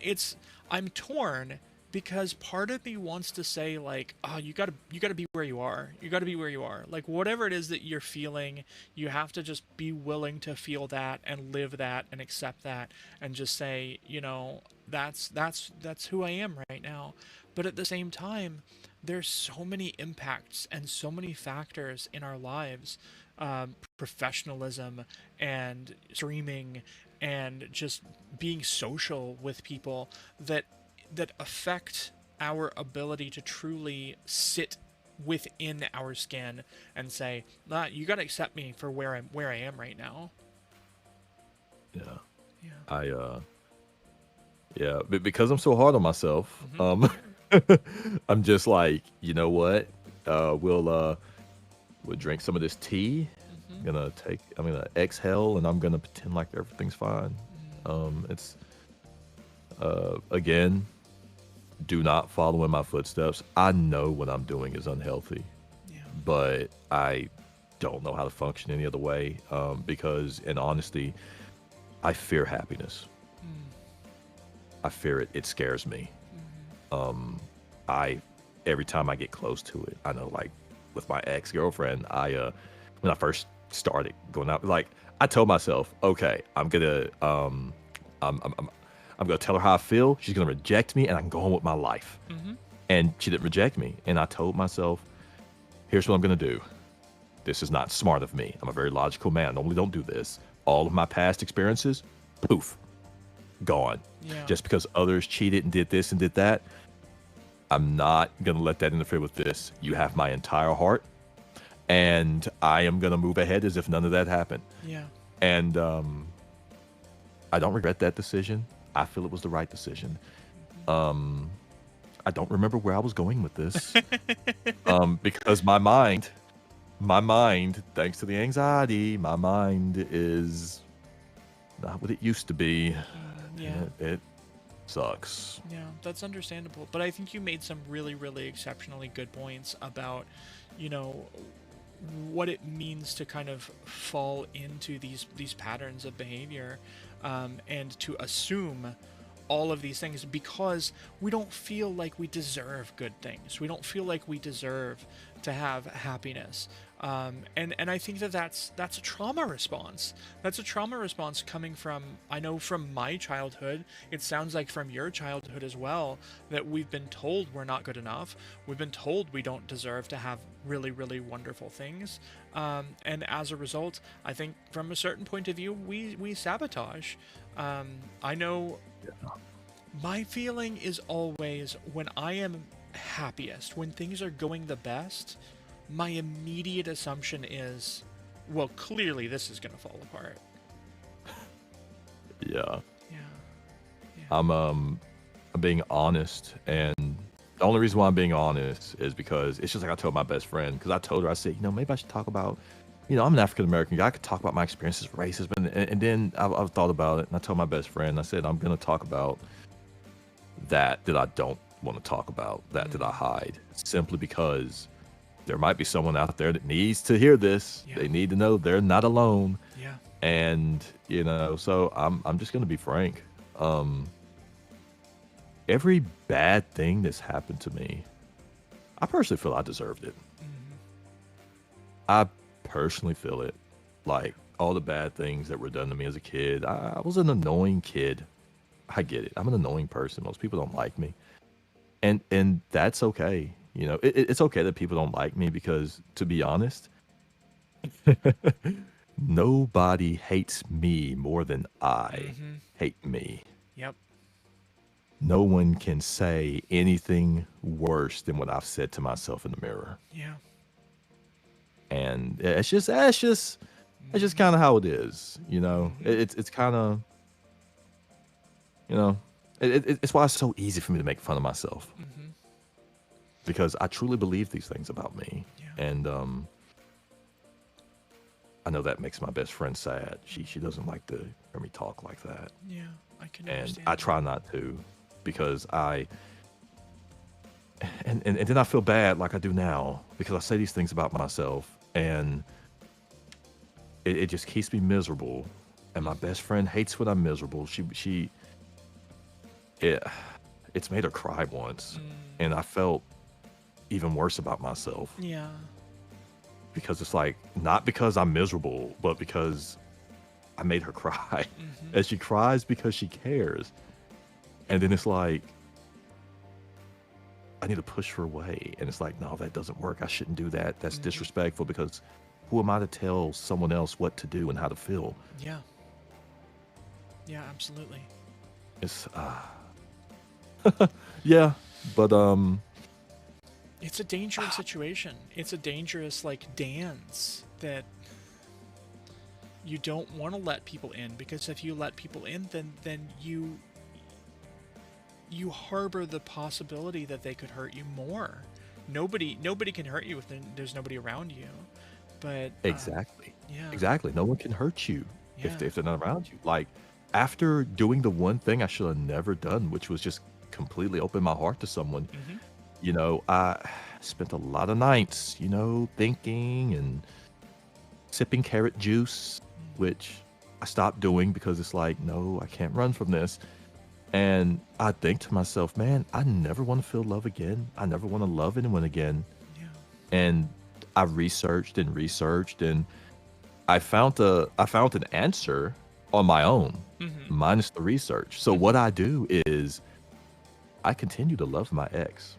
I'm torn because part of me wants to say like, oh, you gotta be where you are. You gotta be where you are. Like whatever it is that you're feeling, you have to just be willing to feel that and live that and accept that and just say, that's who I am right now. But at the same time, there's so many impacts and so many factors in our lives, professionalism and streaming and just being social with people that affect our ability to truly sit within our skin and say, nah, you got to accept me for where I am right now. Yeah, Yeah. I. Yeah, but because I'm so hard on myself, Mm-hmm. I'm just like, you know what? We'll drink some of this tea. Mm-hmm. I'm gonna exhale, and I'm gonna pretend like everything's fine. It's again, do not follow in my footsteps. I know what I'm doing is unhealthy, Yeah. but I don't know how to function any other way. Because in honesty, I fear happiness. I fear it. It scares me. I every time I get close to it, I know, like with my ex girlfriend, when I first started going out, like I told myself, okay, I'm gonna tell her how I feel. She's gonna reject me, and I can go on with my life. Mm-hmm. And she didn't reject me, and I told myself, here's what I'm gonna do. This is not smart of me. I'm a very logical man. I normally don't do this. All of my past experiences, poof, gone. Yeah. Just because others cheated and did this and did that, I'm not going to let that interfere with this. You have my entire heart, and I am going to move ahead as if none of that happened. Yeah. And I don't regret that decision. I feel it was the right decision. I don't remember where I was going with this. Because my mind, thanks to the anxiety, my mind is not what it used to be. Yeah. It sucks. Yeah, that's understandable. But I think you made some really, really exceptionally good points about, you know, what it means to kind of fall into these patterns of behavior, and to assume all of these things because we don't feel like we deserve good things. We don't feel like we deserve to have happiness. And I think that's a trauma response. That's a trauma response coming from, I know from my childhood. It sounds like from your childhood as well, that we've been told we're not good enough. We've been told we don't deserve to have really, really wonderful things. And as a result, I think from a certain point of view, we sabotage. I know my feeling is always when I am happiest, when things are going the best, my immediate assumption is, well, clearly this is going to fall apart. Yeah. Yeah. Yeah. I'm being honest, and the only reason why I'm being honest is because it's just like I told my best friend, because I told her, I said, maybe I should talk about, I'm an African American guy. I could talk about my experiences with racism, and then I've thought about it, and I told my best friend, I said, I'm going to talk about that I don't want to talk about, that I hide, simply because there might be someone out there that needs to hear this. Yeah. They need to know they're not alone. Yeah. And, so I'm just gonna be frank. Every bad thing that's happened to me, I personally feel I deserved it. I personally feel it. Like, all the bad things that were done to me as a kid. I was an annoying kid. I get it. I'm an annoying person. Most people don't like me. And that's okay. It's okay that people don't like me because, to be honest, nobody hates me more than I hate me. Yep. No one can say anything worse than what I've said to myself in the mirror. Yeah. And it's just kind of how it is. It's kind of, it's why it's so easy for me to make fun of myself, because I truly believe these things about me. Yeah. And I know that makes my best friend sad. She doesn't like to hear me talk like that. Yeah, I can And understand. I try not to, because and then I feel bad like I do now, because I say these things about myself, and it just keeps me miserable. And my best friend hates when I'm miserable. It's made her cry once, and I felt even worse about myself. Yeah. Because it's like, not because I'm miserable, but because I made her cry. And she cries because she cares. And then it's like, I need to push her away. And it's like, no, that doesn't work. I shouldn't do that. That's disrespectful, because who am I to tell someone else what to do and how to feel? Yeah. Yeah, absolutely. It's, yeah, but, it's a dangerous situation. It's a dangerous, dance that you don't want to let people in, because if you let people in, then you harbor the possibility that they could hurt you more. Nobody can hurt you if there's nobody around you. But exactly. yeah. Exactly. No one can hurt you Yeah. if they're not around you. Like, after doing the one thing I should have never done, which was just completely open my heart to someone, I spent a lot of nights, thinking and sipping carrot juice, which I stopped doing because it's like, no, I can't run from this. And I think to myself, man, I never want to feel love again. I never want to love anyone again. Yeah. And I researched, and I found an answer on my own, minus the research. So what I do is I continue to love my ex,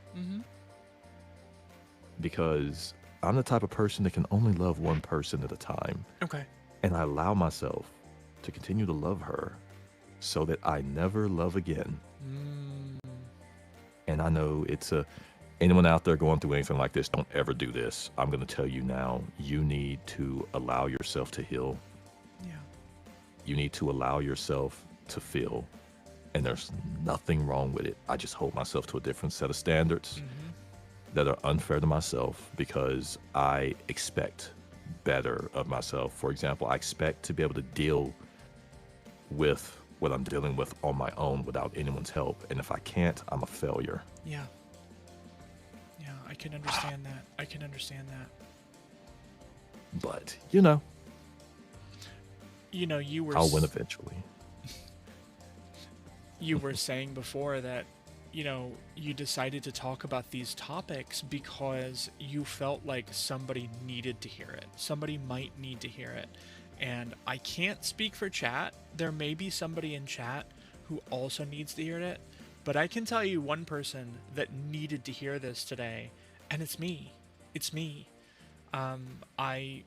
because I'm the type of person that can only love one person at a time. Okay. And I allow myself to continue to love her so that I never love again. And I know anyone out there going through anything like this, don't ever do this. I'm going to tell you now, you need to allow yourself to heal. Yeah. You need to allow yourself to feel. And there's nothing wrong with it. I just hold myself to a different set of standards that are unfair to myself, because I expect better of myself. For example, I expect to be able to deal with what I'm dealing with on my own without anyone's help. And if I can't, I'm a failure. Yeah. Yeah, I can understand that. I can understand that. But, you were... I'll win eventually. You were saying before that, you decided to talk about these topics because you felt like somebody needed to hear it. Somebody might need to hear it. And I can't speak for chat. There may be somebody in chat who also needs to hear it. But I can tell you one person that needed to hear this today, and it's me. It's me. I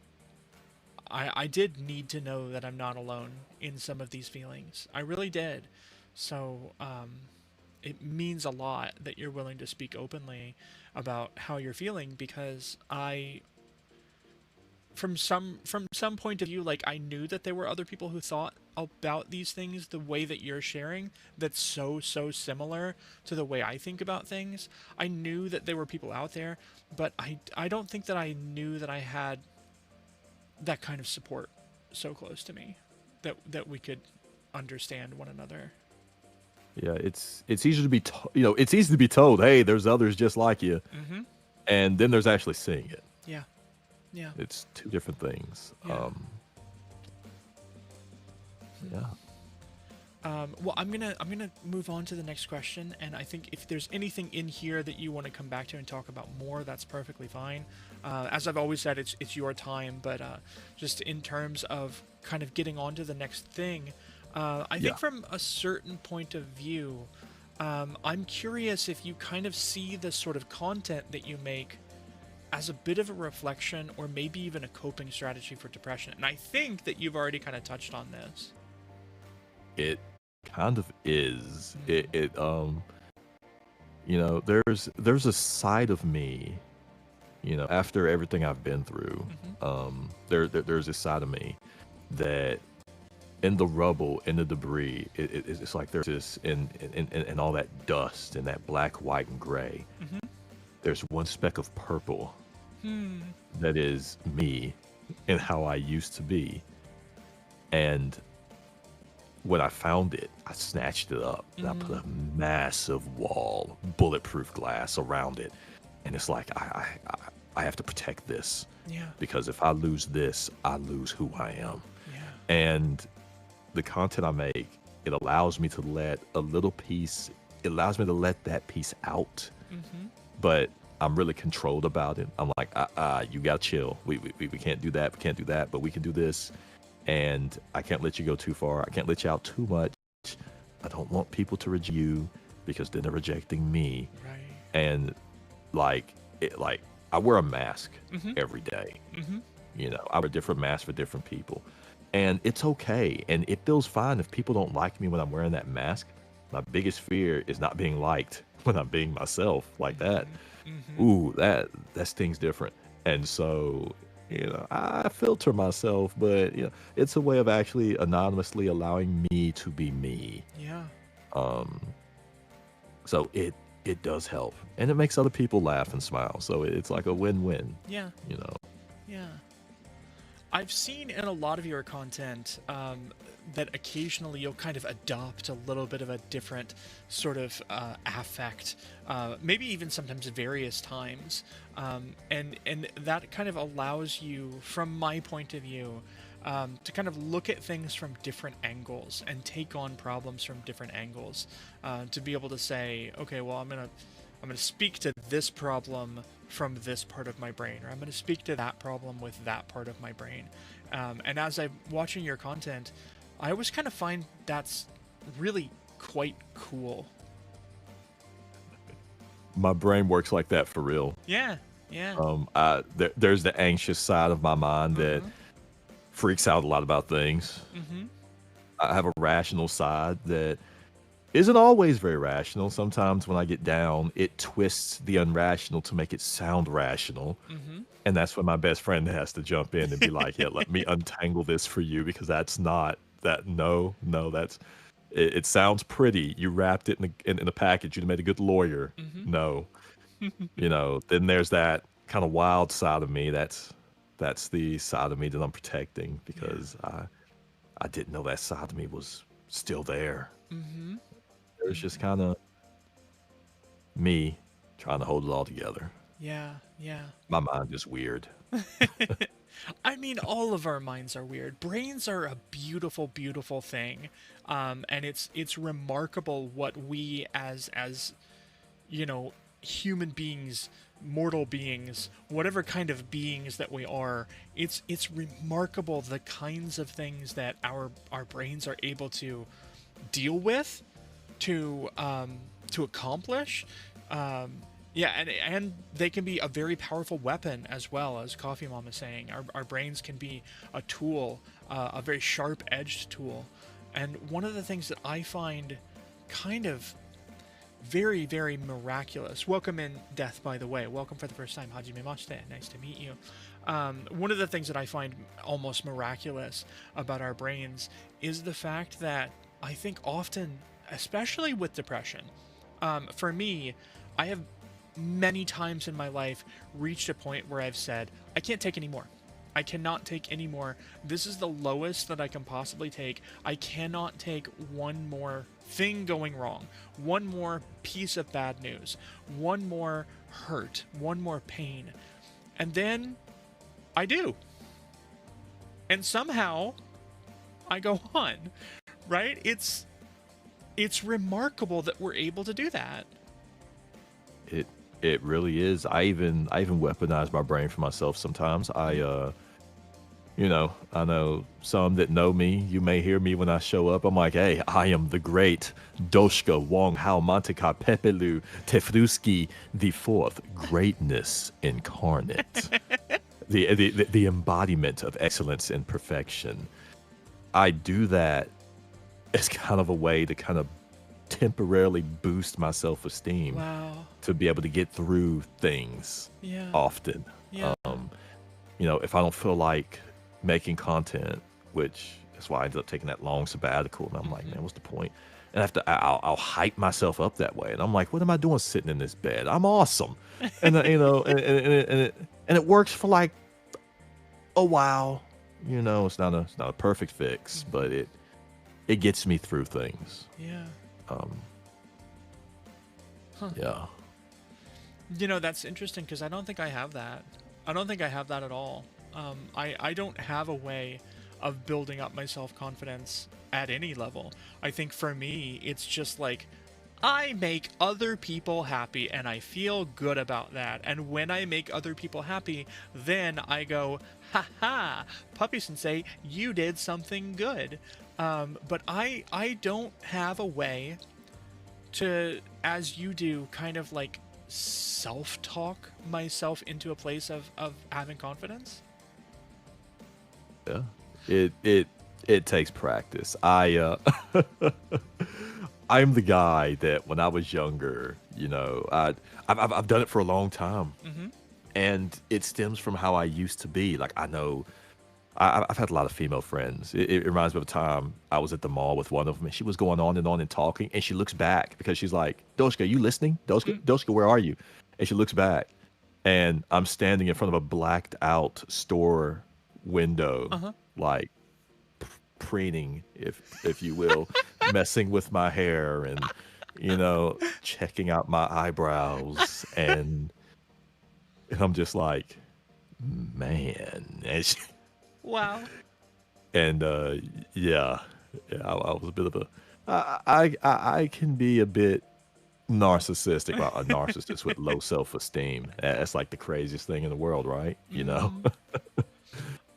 did need to know that I'm not alone in some of these feelings. I really did. So, it means a lot that you're willing to speak openly about how you're feeling, because from some point of view, I knew that there were other people who thought about these things the way that you're sharing, that's so similar to the way I think about things. I knew that there were people out there, but I don't think that I knew that I had that kind of support so close to me that we could understand one another. Yeah, it's easy to be it's easy to be told, hey, there's others just like you, Mm-hmm. and then there's actually seeing it. Yeah. Yeah. It's two different things. Yeah. Yeah. Well, I'm gonna move on to the next question, and I think if there's anything in here that you want to come back to and talk about more, that's perfectly fine. As I've always said, it's your time, but just in terms of kind of getting on to the next thing, I Yeah. think from a certain point of view, I'm curious if you kind of see the sort of content that you make as a bit of a reflection or maybe even a coping strategy for depression. And I think that you've already kind of touched on this. It kind of is. Mm-hmm. There's a side of me, after everything I've been through, Mm-hmm. there's this side of me that in the rubble, in the debris, it's like there's this in all that dust and that black, white, and gray. Mm-hmm. There's one speck of purple Hmm. that is me and how I used to be. And when I found it, I snatched it up and I put a massive wall, bulletproof glass around it. And it's like, I have to protect this Yeah. because if I lose this, I lose who I am. Yeah. And the content I make, it allows me to let a little piece, it allows me to let that piece out. Mm-hmm. But I'm really controlled about it. I'm like, you gotta chill. We can't do that. We can't do that, but we can do this. And I can't let you go too far. I can't let you out too much. I don't want people to reject you because then they're rejecting me. Right. And like I wear a mask Mm-hmm. every day. Mm-hmm. I wear different masks for different people. And it's okay. And it feels fine if people don't like me when I'm wearing that mask. My biggest fear is not being liked when I'm being myself like that. Mm-hmm. Ooh, that stings different. And so, I filter myself, but it's a way of actually anonymously allowing me to be me. Yeah. Um, so it does help, and it makes other people laugh and smile. So it's like a win-win. Yeah. You know. Yeah. I've seen in a lot of your content that occasionally you'll kind of adopt a little bit of a different sort of affect, maybe even sometimes various times, and that kind of allows you, from my point of view, to kind of look at things from different angles and take on problems from different angles, to be able to say, okay, well, I'm gonna speak to this problem from this part of my brain, or I'm going to speak to that problem with that part of my brain. And as I'm watching your content, I always kind of find that's really quite cool. My brain works like that for real. Yeah, yeah. There's the anxious side of my mind that freaks out a lot about things. Mm-hmm. I have a rational side that isn't always very rational. Sometimes when I get down, it twists the unrational to make it sound rational. Mm-hmm. And that's when my best friend has to jump in and be like, yeah, let me untangle this for you because that's not that. No, that's it sounds pretty. You wrapped it in a package. You made a good lawyer. Mm-hmm. No, then there's that kind of wild side of me. That's the side of me that I'm protecting because I didn't know that side of me was still there. Mm-hmm. It was just kind of me trying to hold it all together. Yeah, yeah. My mind is weird. I mean, all of our minds are weird. Brains are a beautiful, beautiful thing, and it's remarkable what we as human beings, mortal beings, whatever kind of beings that we are. It's remarkable the kinds of things that our brains are able to deal with, to accomplish. Yeah, and they can be a very powerful weapon as well, as Coffee Mom is saying. Our brains can be a tool, a very sharp-edged tool. And one of the things that I find kind of very, very miraculous. Welcome in, Death, by the way. Welcome for the first time. Hajime mashite. Nice to meet you. One of the things that I find almost miraculous about our brains is the fact that I think often, especially with depression, for me, I have many times in my life reached a point where I've said, I can't take any more. I cannot take any more. This is the lowest that I can possibly take. I cannot take one more thing going wrong, one more piece of bad news, one more hurt, one more pain. And then I do. And somehow I go on, right? It's remarkable that we're able to do that. It really is. I even weaponize my brain for myself sometimes. I know some that know me. You may hear me when I show up. I'm like, hey, I am the great Doshka Wong Hao Mantika Pepelu Tefruski the Fourth, greatness incarnate, the embodiment of excellence and perfection. I do that as kind of a way to kind of temporarily boost my self-esteem Wow. to be able to get through things Yeah. often. Yeah. If I don't feel like making content, which is why I ended up taking that long sabbatical, and I'm like, man, what's the point? And I'll hype myself up that way, and I'm like, what am I doing sitting in this bed? I'm awesome, and it works for like a while. It's not a perfect fix, but it gets me through things. Yeah. Huh. Yeah. That's interesting because I don't think I have that. I don't think I have that at all. I don't have a way of building up my self-confidence at any level. I think for me, it's just like, I make other people happy and I feel good about that. And when I make other people happy, then I go, ha ha, Puppy-sensei, you did something good. But I don't have a way to, as you do, kind of like self-talk myself into a place of having confidence. Yeah. It takes practice. I'm the guy that when I was younger, I've done it for a long time, and it stems from how I used to be. Like I know, I've had a lot of female friends. It reminds me of a time I was at the mall with one of them, and she was going on and talking, and she looks back because she's like, "Doshka, you listening? Doshka, where are you?" And she looks back, and I'm standing in front of a blacked out store window, like preening, if you will, messing with my hair and checking out my eyebrows, and I'm just like, man, Wow. and yeah, I was a bit of a I can be a bit narcissistic, well, a narcissist with low self-esteem. That's like the craziest thing in the world, right?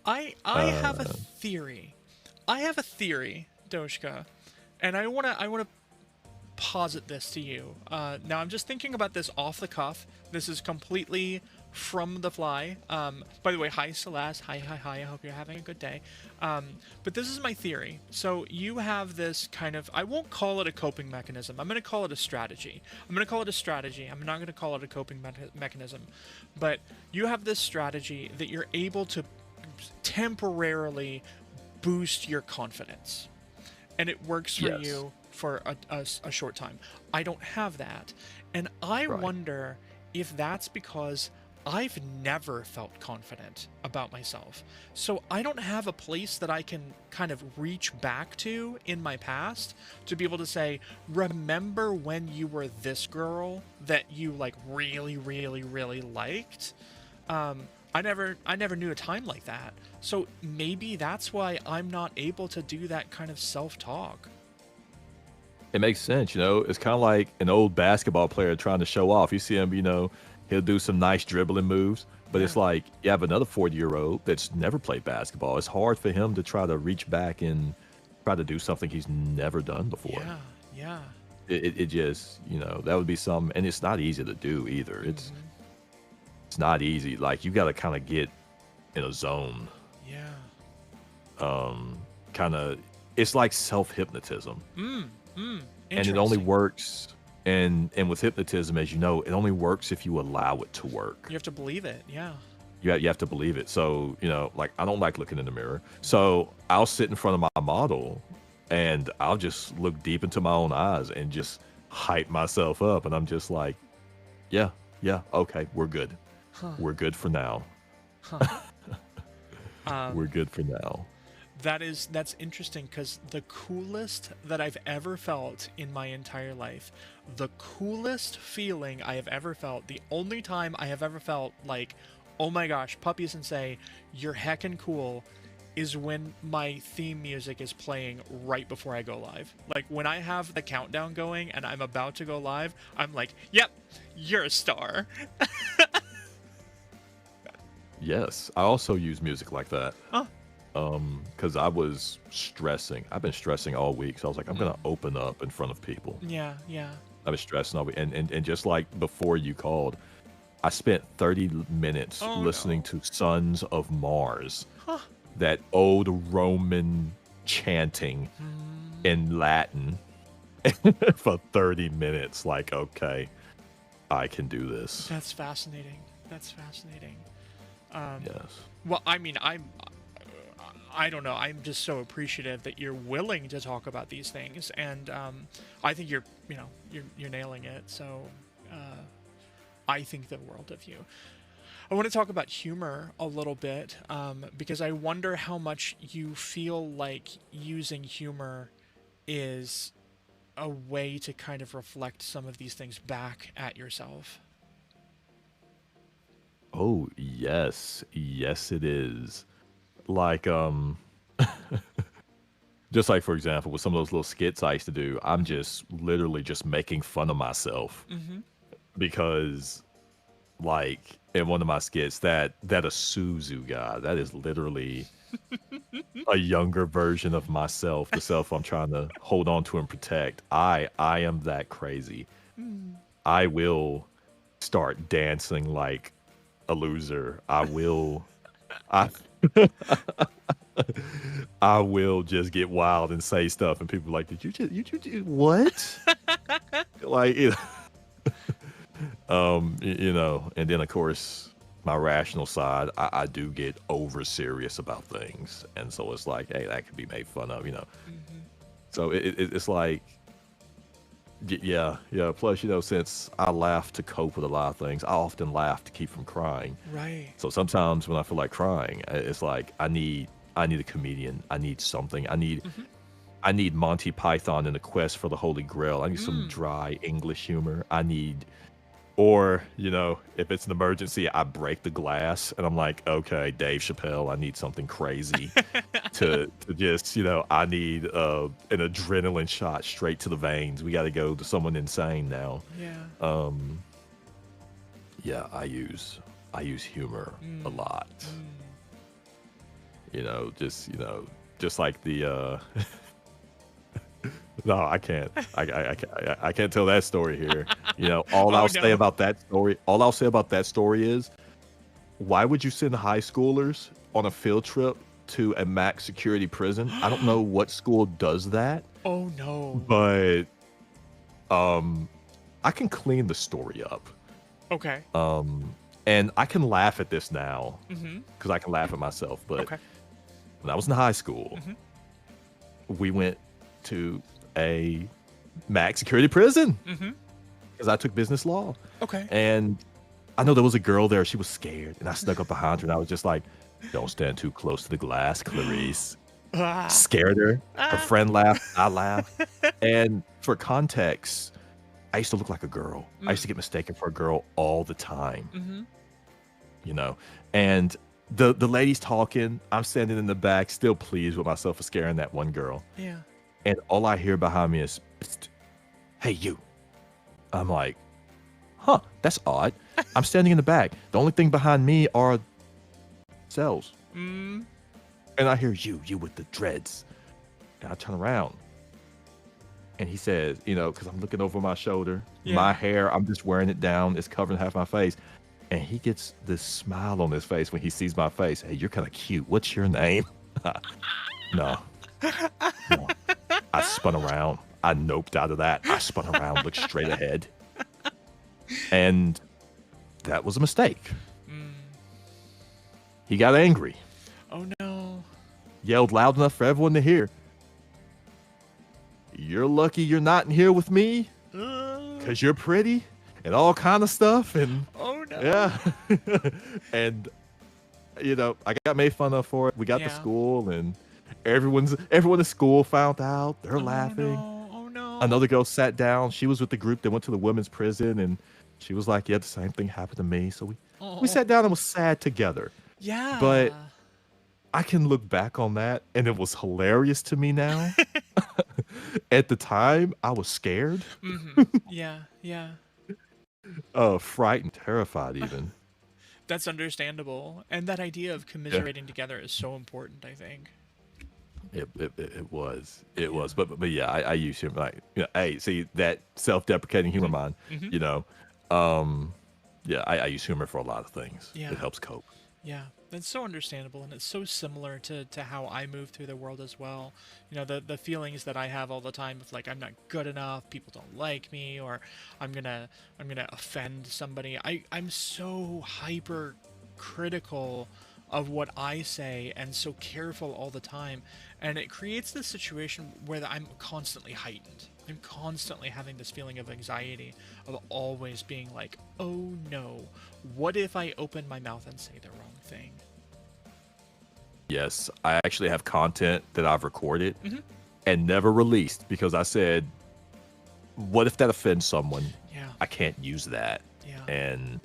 I have a theory. I have a theory, Doshka, and I wanna posit this to you. Now I'm just thinking about this off the cuff. This is completely from the fly. By the way, hi Celeste. Hi. I hope you're having a good day. But this is my theory. So you have this kind of, I won't call it a coping mechanism. I'm going to call it a strategy. I'm not going to call it a coping mechanism. But you have this strategy that you're able to temporarily boost your confidence. And it works for Yes. you for a short time. I don't have that. And I Right. wonder if that's because I've never felt confident about myself. So I don't have a place that I can kind of reach back to in my past to be able to say, remember when you were this girl that you like really, really, really liked? I never knew a time like that. So maybe that's why I'm not able to do that kind of self-talk. It makes sense, It's kind of like an old basketball player trying to show off. You see him, he'll do some nice dribbling moves, but it's Yeah. like you have another 40-year-old that's never played basketball. It's hard for him to try to reach back and try to do something he's never done before. Yeah. It just, that would be some, and it's not easy to do either. It's not easy. Like you got to kind of get in a zone. Yeah. Kind of, it's like self-hypnotism. And it only Interesting. works, and with hypnotism, as you know, it only works if you allow it to work. You have to believe it. Yeah. You have to believe it. So, like I don't like looking in the mirror. So I'll sit in front of my model and I'll just look deep into my own eyes and just hype myself up. And I'm just like, yeah, okay, we're good. We're good for now. Um, We're good for now. That's interesting because the coolest that I've ever felt in my entire life, the coolest feeling I have ever felt, the only time I have ever felt like, oh my gosh, Puppy-sensei, you're heckin' cool, is when my theme music is playing right before I go live. Like when I have the countdown going and I'm about to go live, I'm like, yep, you're a star. Yes, I also use music like that. Huh. Because I was stressing. I've been stressing all week, so I was like, I'm gonna Mm. open up in front of people. Yeah, yeah. I've been stressing all week, and just like before you called, I spent 30 minutes Oh listening no. to Sons of Mars, Huh. that old Roman chanting Mm. in Latin for 30 minutes. Like, okay, I can do this. That's fascinating. That's fascinating. Yes. Well, I mean, I don't know. I'm just so appreciative that you're willing to talk about these things, and I think you're nailing it. So I think the world of you. I want to talk about humor a little bit because I wonder how much you feel like using humor is a way to kind of reflect some of these things back at yourself. Oh, yes. Yes, it is. Like, just like for example, with some of those little skits I used to do, I'm Hmm. just literally just making fun of myself Hmm. because, like, in one of my skits, that Isuzu guy, that is literally a younger version of myself, the self I'm trying to hold on to and protect. I am that crazy. Mm. I will start dancing like a loser. I I will just get wild and say stuff, and people are like, "Did you just what?" Like, and then of course my rational side, I do get over serious about things, and so it's like, hey, that could be made fun of. Hmm. So it's like, yeah, yeah. Plus, since I laugh to cope with a lot of things, I often laugh to keep from crying. Right. So sometimes when I feel like crying, it's like I need a comedian. I need something. Hmm. I need Monty Python and the Quest for the Holy Grail. I need some Mm. dry English humor. Or if it's an emergency, I break the glass, and I'm like, okay, Dave Chappelle, I need something crazy to just, I need an adrenaline shot straight to the veins. We got to go to someone insane now. Yeah. Um, yeah, I use humor a Mm. lot. Mm. Just like the no, I can't. I can't tell that story here. All Oh I'll say no. about that story, all I'll say about that story is, why would you send high schoolers on a field trip to a max security prison? I don't know what school does that, Oh no. but um I can clean the story up. Okay. And I can laugh at this now Hmm. because I can laugh at myself. But Okay. when I was in high school, Hmm. we went to a max security prison Hmm. because I took business law. Okay. And I know there was a girl there. She was scared. And I snuck up behind her and I was just like, don't stand too close to the glass, Clarice. Ah. Scared her. Her Ah. friend laughed. I laughed. And for context, I used to look like a girl. I used Mm. to get mistaken for a girl all the time, Hmm. you know? And the lady's talking. I'm standing in the back, still pleased with myself for scaring that one girl. Yeah. And all I hear behind me is, "Psst, hey, you." I'm like, huh, that's odd. I'm standing in the back. The only thing behind me are cells. Mm. And I hear you with the dreads. And I turn around. And he says, because I'm looking over my shoulder, Yeah. my hair, I'm just wearing it down. It's covering half my face. And he gets this smile on his face when he sees my face. Hey, you're kind of cute. What's your name? No, no. I spun around. I noped out of that. I spun around, looked straight ahead. And that was a mistake. Mm. He got angry, Oh no. yelled loud enough for everyone to hear. You're lucky you're not in here with me because you're pretty and all kind of stuff. And Oh no. yeah. And, I got made fun of for it. We got to Yeah. school, and Everyone in school found out. They're Oh laughing. no. Oh no. Another girl sat down. She was with the group that went to the women's prison, and she was like, "Yeah, the same thing happened to me." So we Oh sat down and was sad together. But yeah. I can look back on that, and it was hilarious to me now. At the time, I was scared, Yeah. Yeah. frightened, terrified, even. That's understandable. And that idea of Yeah. commiserating together is so important, I think. It Yeah. was, but yeah, I use him like, hey, see that self-deprecating humor mine, Hmm. you know, um, yeah, I use humor for a lot of things. Yeah. It helps cope. Yeah, that's so understandable, and it's so similar to how I move through the world as well. You know, the feelings that I have all the time of like I'm not good enough, people don't like me, or I'm gonna offend somebody. I'm so hyper critical of what I say and so careful all the time, and it creates this situation where I'm constantly heightened. I'm constantly having this feeling of anxiety of always being like, oh no, what if I open my mouth and say the wrong thing? Yes, I actually have content that I've recorded Hmm. and never released because I said, what if that offends someone? Yeah, I can't use that. yeah. And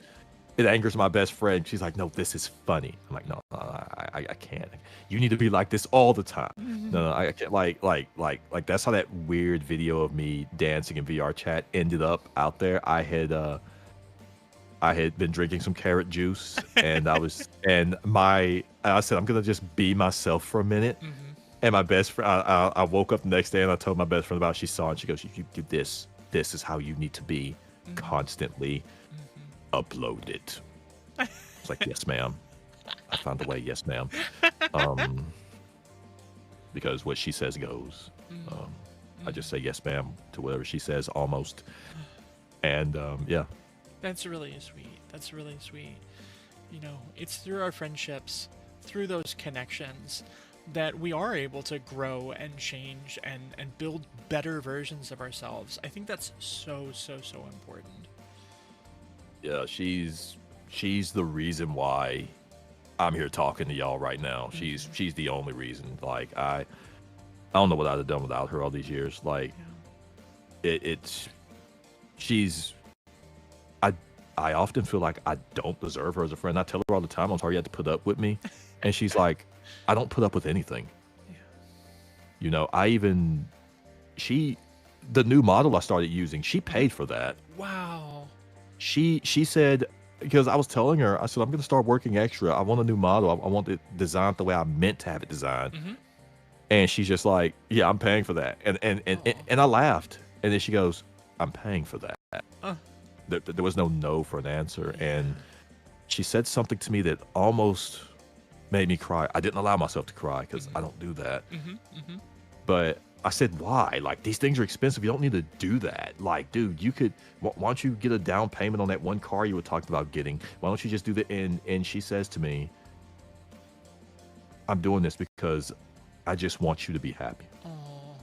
it angers my best friend. She's like, no, this is funny. I'm like, no, I can't. You need to be like this all the time. Hmm. No, I can't. Like that's how that weird video of me dancing in VR chat ended up out there. I had been drinking some carrot juice, and I said I'm gonna just be myself for a minute. Hmm. And my best friend, I woke up the next day and I told my best friend about it. She saw it and she goes, you do this. This is how you need to be Hmm. constantly. Upload it. It's like, yes, ma'am. I found a way. Yes, ma'am. Um, because what she says goes. Um, I just say yes, ma'am, to whatever she says, almost. And yeah, That's really sweet. That's really sweet. You know, it's through our friendships, through those connections, that we are able to grow and change and build better versions of ourselves. I think that's so, so, so important. yeah, she's the reason why I'm here talking to y'all right now. She's the only reason. Like I don't know what I'd have done without her all these years. Like Yeah. it's she's I I often feel like I don't deserve her as a friend. I tell her all the time, I'm sorry you had to put up with me. And she's like, I don't put up with anything. Yeah. I even she the new model I started using, she paid for that. Wow. She said, because I was telling her, I said, I'm gonna start working extra. I want a new model. I want it designed the way I meant to have it designed. Mm-hmm. And she's just like, yeah, I'm paying for that. Oh. And I laughed. And then she goes, I'm paying for that. Uh, There was no for an answer. And yeah. she said something to me that almost made me cry. I didn't allow myself to cry because I don't do that. Mm-hmm. Mm-hmm. But I said, why? Like, these things are expensive. You don't need to do that. Like, dude, you could, why don't you get a down payment on that one car you were talking about getting? Why don't you just do that? And she says to me, I'm doing this because I just want you to be happy. Oh.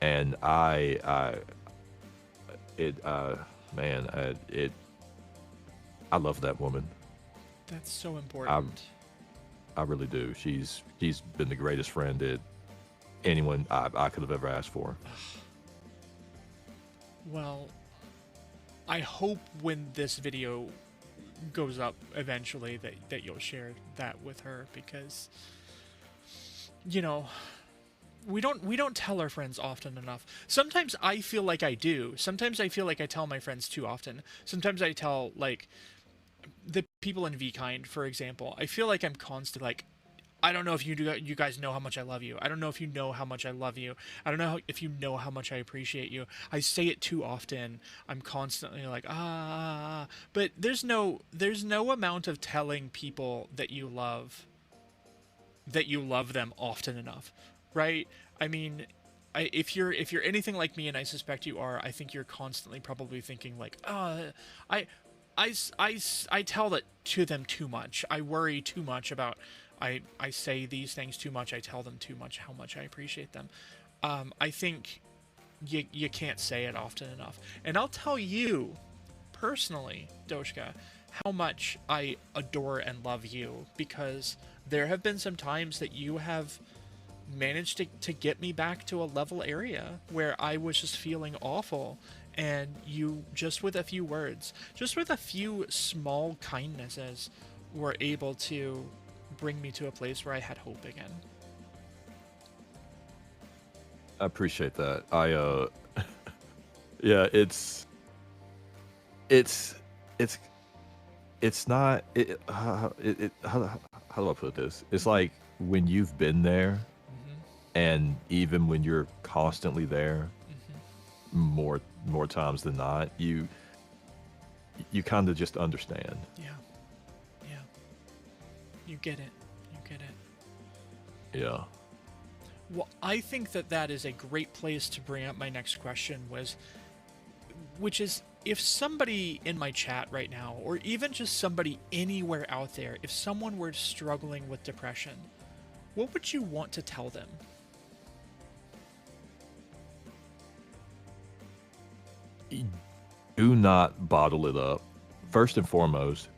And it, man, I love that woman. That's so I, important. I really do. She's been the greatest friend that anyone I could have ever asked for. Well, I hope when this video goes up eventually that you'll share that with her because you know we don't tell our friends often enough. Sometimes I feel like I do. Sometimes I feel like I tell my friends too often. Sometimes I tell like the people in VKind, for example. I feel like I'm constantly like, I don't know if you guys know how much I love you. I don't know if you know how much I love you. I don't know if you know how much I appreciate you. I say it too often. I'm constantly like but there's no amount of telling people that you love them often enough, right? I mean, if you're anything like me, and I suspect you are, I think you're constantly probably thinking like, I, I tell that to them too much. I worry too much about. I say these things too much. I tell them too much how much I appreciate them. I think you can't say it often enough. And I'll tell you personally, Doshka, how much I adore and love you because there have been some times that you have managed to get me back to a level area where I was just feeling awful. And you, just with a few words, just with a few small kindnesses, were able to bring me to a place where I had hope again. I appreciate that. Yeah, it's it's it's not how do I put this? It's like when you've been there, Hmm. and even when you're constantly there, Hmm. more times than not, you kind of just understand. Yeah, yeah. You get it. You get it. Yeah. Well, I think that that is a great place to bring up my next question which is, if somebody in my chat right now, or even just somebody anywhere out there, if someone were struggling with depression, what would you want to tell them? Do not bottle it up. First and foremost,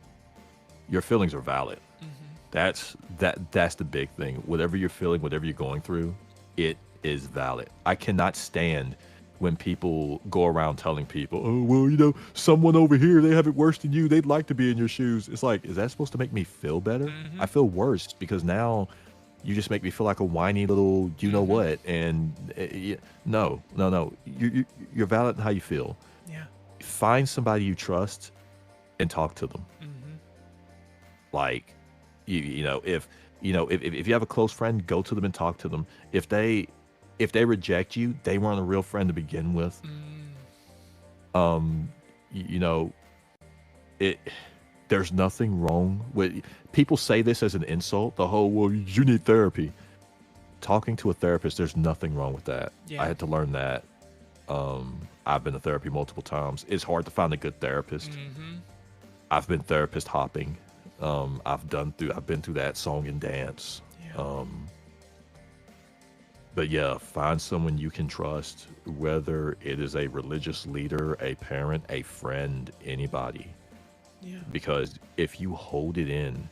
your feelings are valid. Hmm. That's the big thing. Whatever you're feeling, whatever you're going through, it is valid. I cannot stand when people go around telling people, "Oh, well, someone over here, they have it worse than you. They'd like to be in your shoes." It's like, is that supposed to make me feel better? Hmm. I feel worse because now you just make me feel like a whiny little you know Hmm. what. And no, no, no. You're valid in how you feel. Yeah. Find somebody you trust and talk to them. Hmm. Like, if you have a close friend, go to them and talk to them. If they reject you, they weren't a real friend to begin with. Mm. Um, you know, it. There's nothing wrong with people say this as an insult. The whole, well, you need therapy. Talking to a therapist, there's nothing wrong with that. I Yeah. had to learn that. I've been to therapy multiple times. It's hard to find a good therapist. Hmm. I've been therapist hopping. I've been through that song and dance. Yeah. Um, but yeah, find someone you can trust, whether it is a religious leader, a parent, a friend, anybody. Yeah. Because if you hold it in,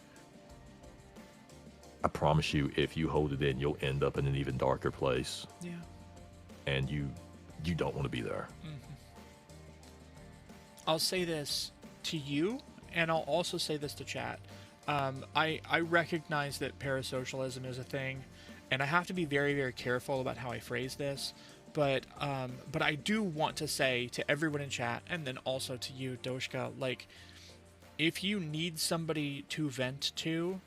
I promise you, if you hold it in, you'll end up in an even darker place, Yeah. and you don't want to be there. Hmm. I'll say this to you, and I'll also say this to chat. I recognize that parasocialism is a thing, and I have to be very, very careful about how I phrase this. But I do want to say to everyone in chat, and then also to you, Doshka, like, if you need somebody to vent to,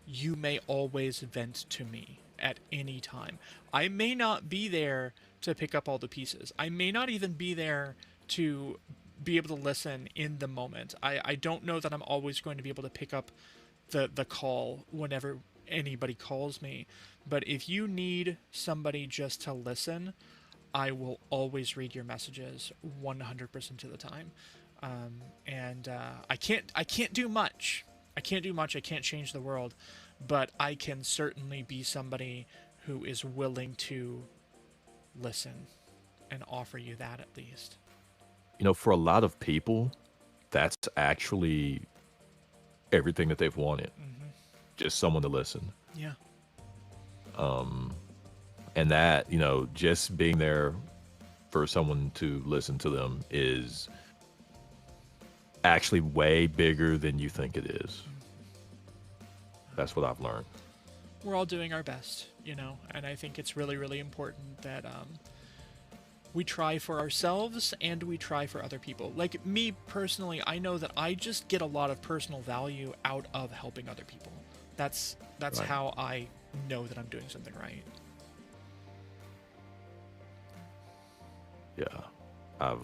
you may always vent to me at any time. I may not be there to pick up all the pieces. I may not even be there to be able to listen in the moment. I don't know that I'm always going to be able to pick up the call whenever anybody calls me. But if you need somebody just to listen, I will always read your messages 100% of the time. And I can't do much. I can't do much. I can't change the world, but I can certainly be somebody who is willing to listen and offer you that at least. For a lot of people, that's actually everything that they've wanted. Hmm. Just someone to listen. Yeah. And that, just being there for someone to listen to them is actually way bigger than you think it is. That's what I've learned. We're all doing our best, and I think it's really, really important that we try for ourselves and we try for other people. Like me personally, I know that I just get a lot of personal value out of helping other people. That's Right. how I know that I'm doing something right. Yeah. I've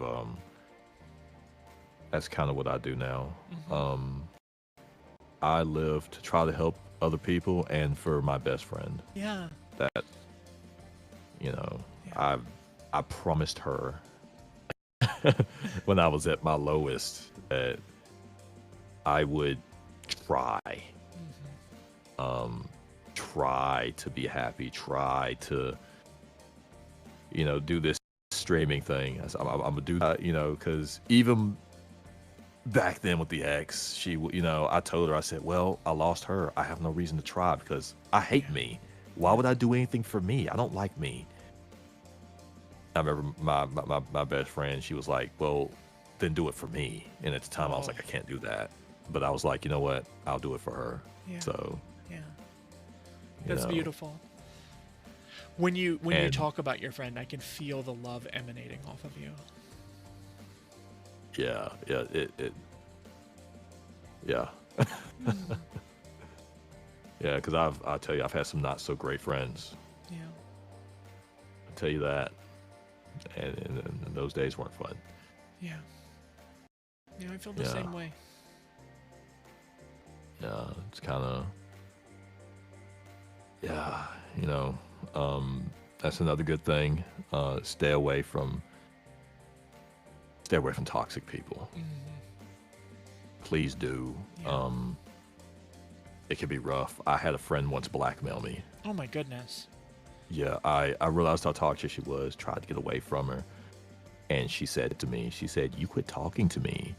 That's kind of what I do now. Hmm. I live to try to help other people and for my best friend. Yeah. That, you know, Yeah. I I promised her when I was at my lowest that I would try, Hmm. try to be happy, try to, do this streaming thing. I'm gonna do that, because even back then with the ex, I told her, I said, well, I lost her. I have no reason to try because I hate Yeah. me. Why would I do anything for me? I don't like me. I remember my best friend, she was like, well, then do it for me. And at the time I was Oh, like, I can't do that. But I was like, you know what? I'll do it for her. yeah, So, yeah. you That's know, beautiful. When you and talk about your friend, I can feel the love emanating off of you. yeah, yeah, yeah. Yeah, because I'll tell you, I've had some not so great friends. Yeah. I'll tell you that. And those days weren't fun. Yeah. Yeah, I feel the Yeah. same way. Yeah, it's kind of, yeah, you know, that's another good thing. Stay away from toxic people. Please do. Yeah. It can be rough. I had a friend once blackmail me. Oh my goodness. Yeah, I realized how toxic she was, tried to get away from her. And she said to me, she said, you quit talking to me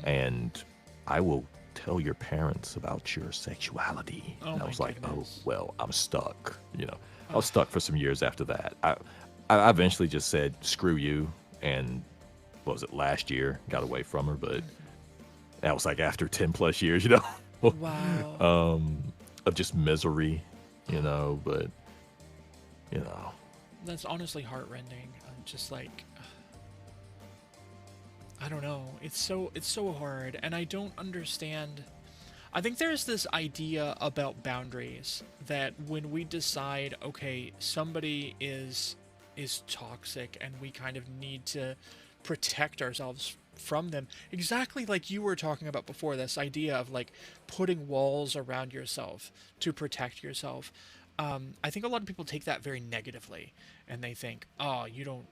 and I will tell your parents about your sexuality. Oh And I my was like, oh, goodness. well, I'm stuck. You know, I Oh, was stuck for some years after that. I eventually just said, screw you. And what was it, last year, got away from her. But that was like after 10 plus years, you know, wow. of just misery, you know, but, you know, That's honestly heartrending. Just like I don't know. It's so hard and I don't understand. I think there's this idea about boundaries that when we decide, okay, somebody is toxic and we kind of need to protect ourselves from them. Exactly like you were talking about before, this idea of like putting walls around yourself to protect yourself. I think a lot of people take that very negatively, and they think, "Oh, you don't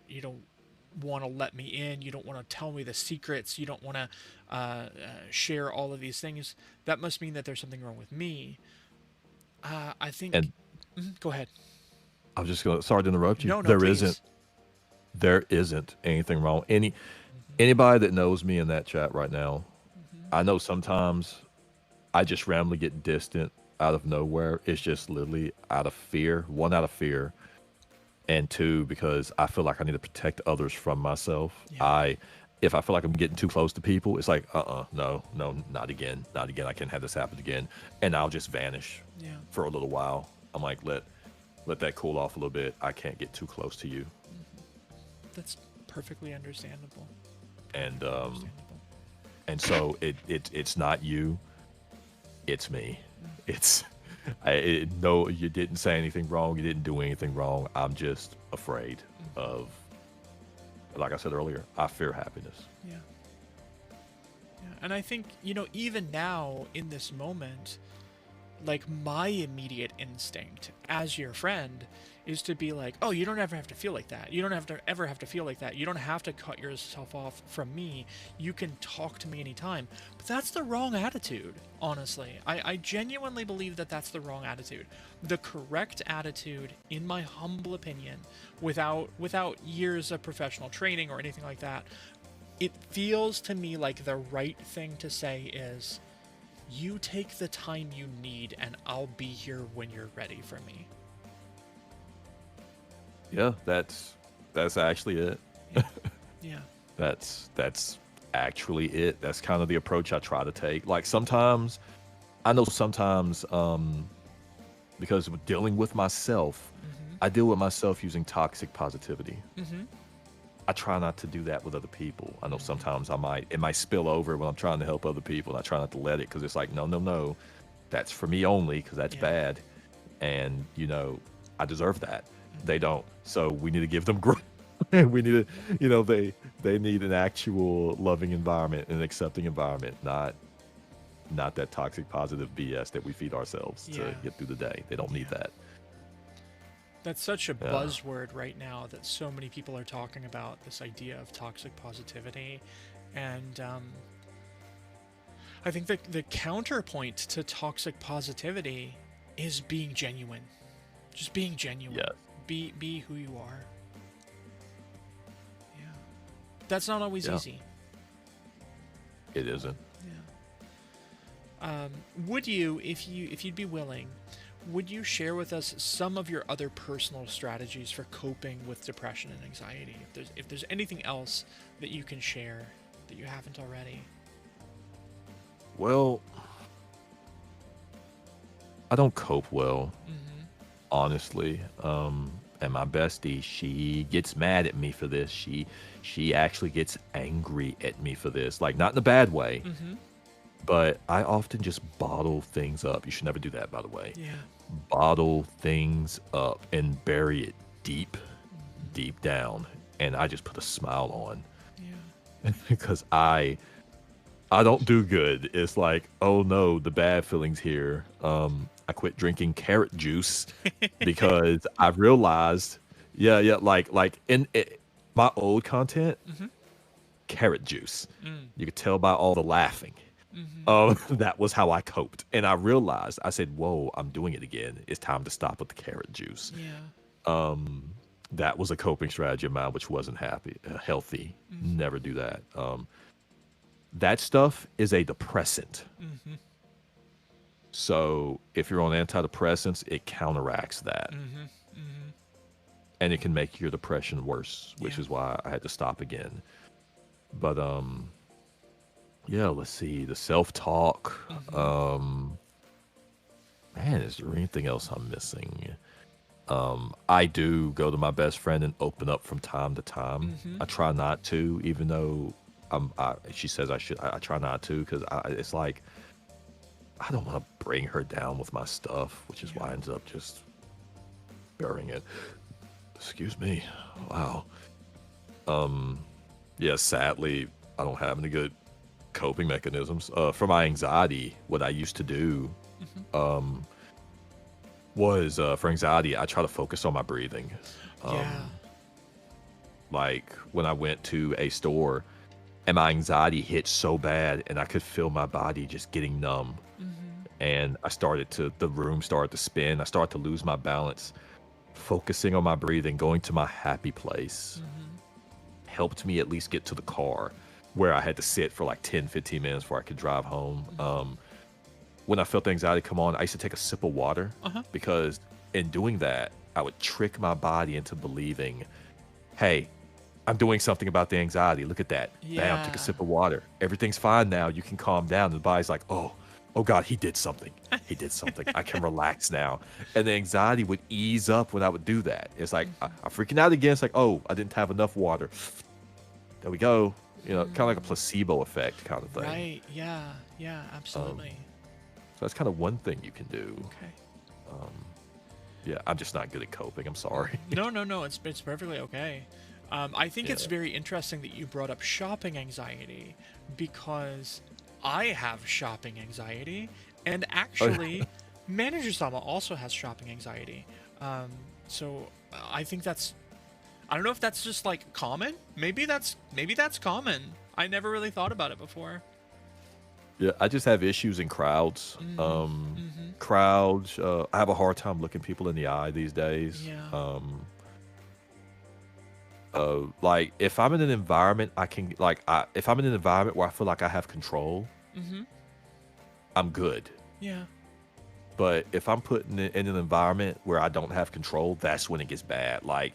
want to let me in. You don't want to tell me the secrets. You don't want to share all of these things. That must mean that there's something wrong with me." I think. and Go ahead. I was just going to, sorry to interrupt you. No, no, please. There isn't anything wrong. Anybody that knows me in that chat right now, I know sometimes I just randomly get distant out of nowhere. It's just literally out of fear. One, out of fear, and two, because I feel like I need to protect others from myself. Yeah. If I feel like I'm getting too close to people, it's like, no, no, not again, not again. I can't have this happen again, and I'll just vanish Yeah. for a little while. I'm like, let that cool off a little bit. I can't get too close to you. That's perfectly understandable. And Understandable. and so it's not you, it's me. It's no, you didn't say anything wrong, you didn't do anything wrong. I'm just afraid of, like I said earlier, I fear happiness. Yeah. Yeah. And I think, even now in this moment, like my immediate instinct as your friend is to be like, oh, you don't ever have to feel like that. You don't have to ever have to feel like that. You don't have to cut yourself off from me. You can talk to me anytime. But that's the wrong attitude, honestly. I genuinely believe that that's the wrong attitude. The correct attitude, in my humble opinion, without years of professional training or anything like that, it feels to me like the right thing to say is, you take the time you need and I'll be here when you're ready for me. Yeah, that's actually it. Yeah. Yeah. That's actually it. That's kind of the approach I try to take. Like sometimes, I know sometimes, because of dealing with myself, I deal with myself using toxic positivity. I try not to do that with other people. I know sometimes it might spill over when I'm trying to help other people, and I try not to let it, because it's like, no, no, no, that's for me only, because that's Yeah. bad, and I deserve that. They don't, so we need to give them grace. We need to, they need an actual loving environment, an accepting environment, not that toxic positive BS that we feed ourselves Yeah. to get through the day. They don't need that. That's such a Yeah. buzzword right now that so many people are talking about, this idea of toxic positivity. And I think the counterpoint to toxic positivity is being genuine. Just being genuine. Yes. Be who you are. Yeah. That's not always Yeah. easy. It isn't. Yeah. Would you, if you'd be willing, would you share with us some of your other personal strategies for coping with depression and anxiety? If there's anything else that you can share that you haven't already. Well, I don't cope well, Mm-hmm. honestly. And my bestie, she gets mad at me for this. She actually gets angry at me for this. Like not in a bad way, Mm-hmm. but I often just bottle things up. You should never do that, by the way. Yeah. Bottle things up and bury it deep, Mm-hmm. deep down, and I just put a smile on Yeah. because I don't do good. It's like, oh no, the bad feelings here. I quit drinking carrot juice because I realized, yeah, like in my old content, Mm-hmm. carrot juice. Mm. You could tell by all the laughing. Mm-hmm. That was how I coped, and I realized, I said, "Whoa, I'm doing it again. It's time to stop with the carrot juice." Yeah. That was a coping strategy of mine, which wasn't healthy. Mm-hmm. Never do that. That stuff is a depressant. Mm-hmm. So if you're on antidepressants, it counteracts that. Mm-hmm. Mm-hmm. And it can make your depression worse, which Yeah. is why I had to stop again. But yeah, let's see. The self-talk. Mm-hmm. Man, is there anything else I'm missing? I do go to my best friend and open up from time to time. Mm-hmm. I try not to, even though she says I should. I try not to because it's like I don't want to bring her down with my stuff, which is why I Yeah. ended up just burying it. Excuse me. Mm-hmm. Wow. Yeah, sadly, I don't have any good coping mechanisms. For my anxiety, what I used to do Mm-hmm. was for anxiety, I try to focus on my breathing. Yeah. Like when I went to a store and my anxiety hit so bad and I could feel my body just getting numb. Mm-hmm. And the room started to spin. I started to lose my balance. Focusing on my breathing, going to my happy place Mm-hmm. helped me at least get to the car where I had to sit for like 10, 15 minutes before I could drive home. Mm-hmm. When I felt the anxiety come on, I used to take a sip of water Uh-huh. because in doing that, I would trick my body into believing, hey, I'm doing something about the anxiety. Look at that. Bam, take a Yeah. sip of water. Everything's fine now. You can calm down. And the body's like, oh God, he did something. He did something. I can relax now. And the anxiety would ease up when I would do that. It's like, I'm freaking out again. It's like, oh, I didn't have enough water. There we go. Kind of like a placebo effect kind of thing. Right. Yeah. Yeah. Absolutely. So that's kind of one thing you can do. Okay. Yeah, I'm just not good at coping. I'm sorry. No, no, no. It's perfectly okay. I think Yeah. it's very interesting that you brought up shopping anxiety because I have shopping anxiety, and Oh, yeah. actually, Manager Sama also has shopping anxiety. So I think that's. I don't know if that's just like common. Maybe that's common. I never really thought about it before. Yeah, I just have issues in crowds. Mm-hmm. Mm-hmm. Crowds. I have a hard time looking people in the eye these days. Yeah. Like if I'm in an environment, if I'm in an environment where I feel like I have control, Mm-hmm. I'm good. Yeah. But if I'm put in an environment where I don't have control, that's when it gets bad. Like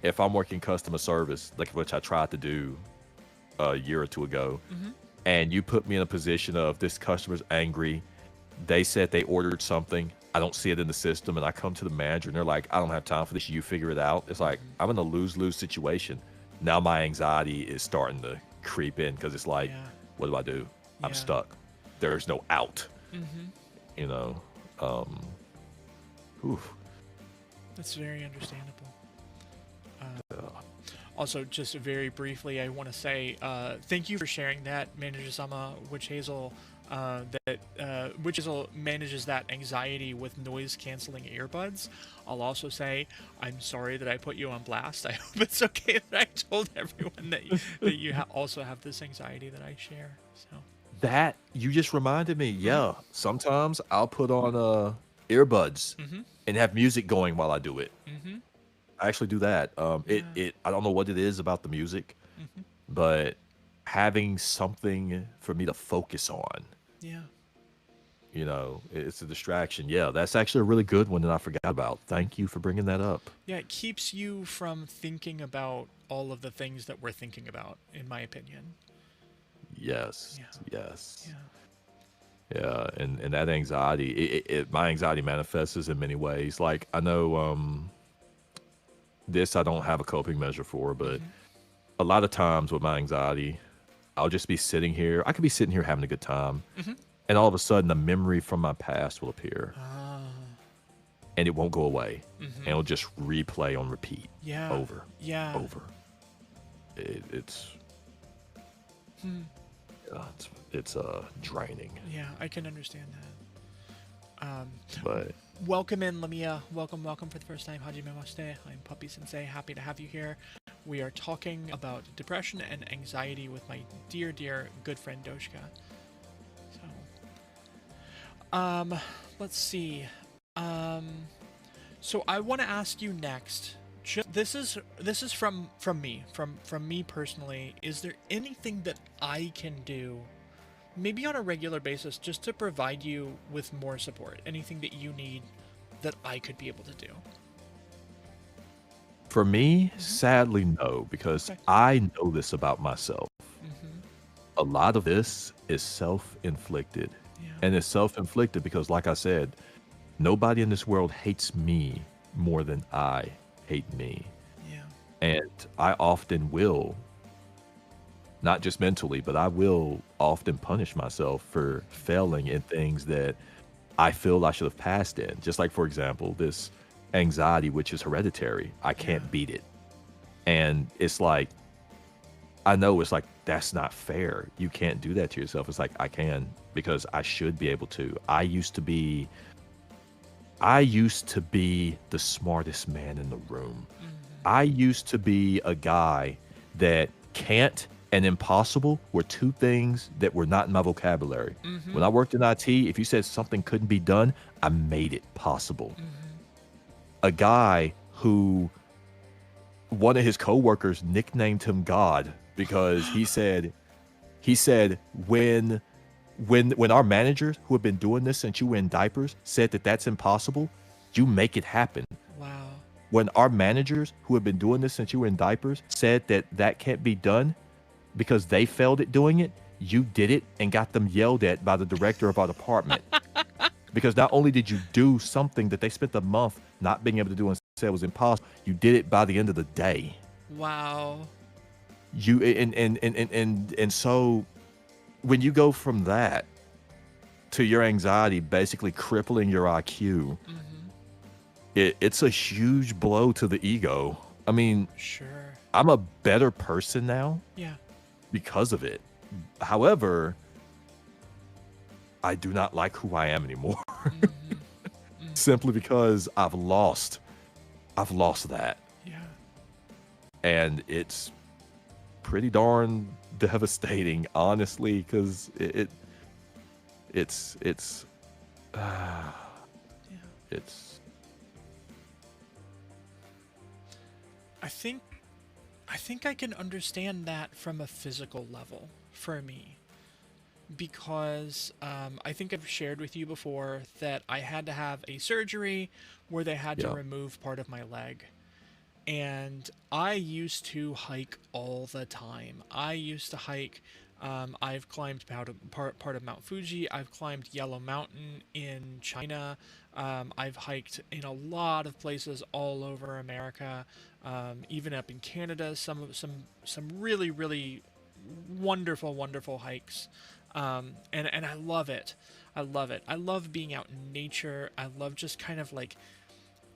if I'm working customer service, like which I tried to do a year or two ago, Mm-hmm. and you put me in a position of this customer's angry. They said they ordered something. I don't see it in the system, and I come to the manager, and they're like, "I don't have time for this. You figure it out." It's like Mm-hmm. I'm in a lose-lose situation. Now my anxiety is starting to creep in because it's like, Yeah. what do I do? I'm Yeah. stuck. There's no out. Mm-hmm. You know. Oof. That's very understandable. Uh, Also, just very briefly, I want to say thank you for sharing that, Manager Sama, Witch Hazel manages that anxiety with noise canceling earbuds. I'll also say I'm sorry that I put you on blast. I hope it's okay that I told everyone that you also have this anxiety that I share. So. that you just reminded me. Mhm. Yeah, sometimes I'll put on earbuds Mhm. and have music going while I do it. Mhm. I actually do that. Yeah. I don't know what it is about the music, Mhm. but having something for me to focus on. Yeah. You know, it's a distraction. Yeah, that's actually a really good one that I forgot about. Thank you for bringing that up. Yeah, it keeps you from thinking about all of the things that we're thinking about, in my opinion. Yes, Yeah, yes. yeah. Yeah, and that anxiety, my anxiety manifests in many ways. Like I know this I don't have a coping measure for, but Mm-hmm. a lot of times with my anxiety, I'll just be sitting here. I could be sitting here having a good time, Mm-hmm. and all of a sudden a memory from my past will appear, Ah. and it won't go away, and Mm-hmm. it'll just replay on repeat Yeah. over, Yeah. over. It's Hmm. it's draining, Yeah, I can understand that. but Welcome in, Lamia. Welcome, welcome for the first time. Hajime Mashite. I'm Puppy-sensei. Happy to have you here. We are talking about depression and anxiety with my dear, dear good friend Doshka. So, let's see. Um, so I want to ask you next. This is from me, from me personally. Is there anything that I can do, maybe on a regular basis, just to provide you with more support? Anything that you need that I could be able to do? for me, Mm-hmm. sadly, no, because Okay. I know this about myself. Mm-hmm. A lot of this is self-inflicted. Yeah. And it's self-inflicted because, like I said, nobody in this world hates me more than I hate me. Yeah. And I often will, not just mentally, but I will often punish myself for failing in things that I feel I should have passed in. Just like, for example, this anxiety, which is hereditary. I Yeah. can't beat it. And it's like, I know it's like, that's not fair. You can't do that to yourself. It's like, I can because I should be able to. I used to be the smartest man in the room. Mm-hmm. I used to be a guy that can't and impossible were two things that were not in my vocabulary. Mm-hmm. When I worked in IT, if you said something couldn't be done, I made it possible. Mm-hmm. A guy who one of his coworkers nicknamed him God because he said when our managers who have been doing this since you were in diapers said that that's impossible, you make it happen. Wow. When our managers who have been doing this since you were in diapers said that that can't be done because they failed at doing it, you did it and got them yelled at by the director of our department. Because not only did you do something that they spent a month not being able to do and said was impossible, you did it by the end of the day. Wow. You and so when you go from that to your anxiety basically crippling your IQ, Mm-hmm. it's a huge blow to the ego. I mean, Sure. I'm a better person now Yeah. because of it. However, I do not like who I am anymore Mm-hmm. Mm. simply because I've lost that. Yeah. And it's pretty darn devastating, honestly, because it's uh, Yeah. it's I think I think I can understand that from a physical level for me, because I think I've shared with you before that I had to have a surgery where they had to yeah. remove part of my leg. And I used to hike all the time. I used to hike. I've climbed part of Mount Fuji. I've climbed Yellow Mountain in China. I've hiked in a lot of places all over America, even up in Canada. Some really really wonderful wonderful hikes, and I love it. I love it. I love being out in nature. I love just kind of like,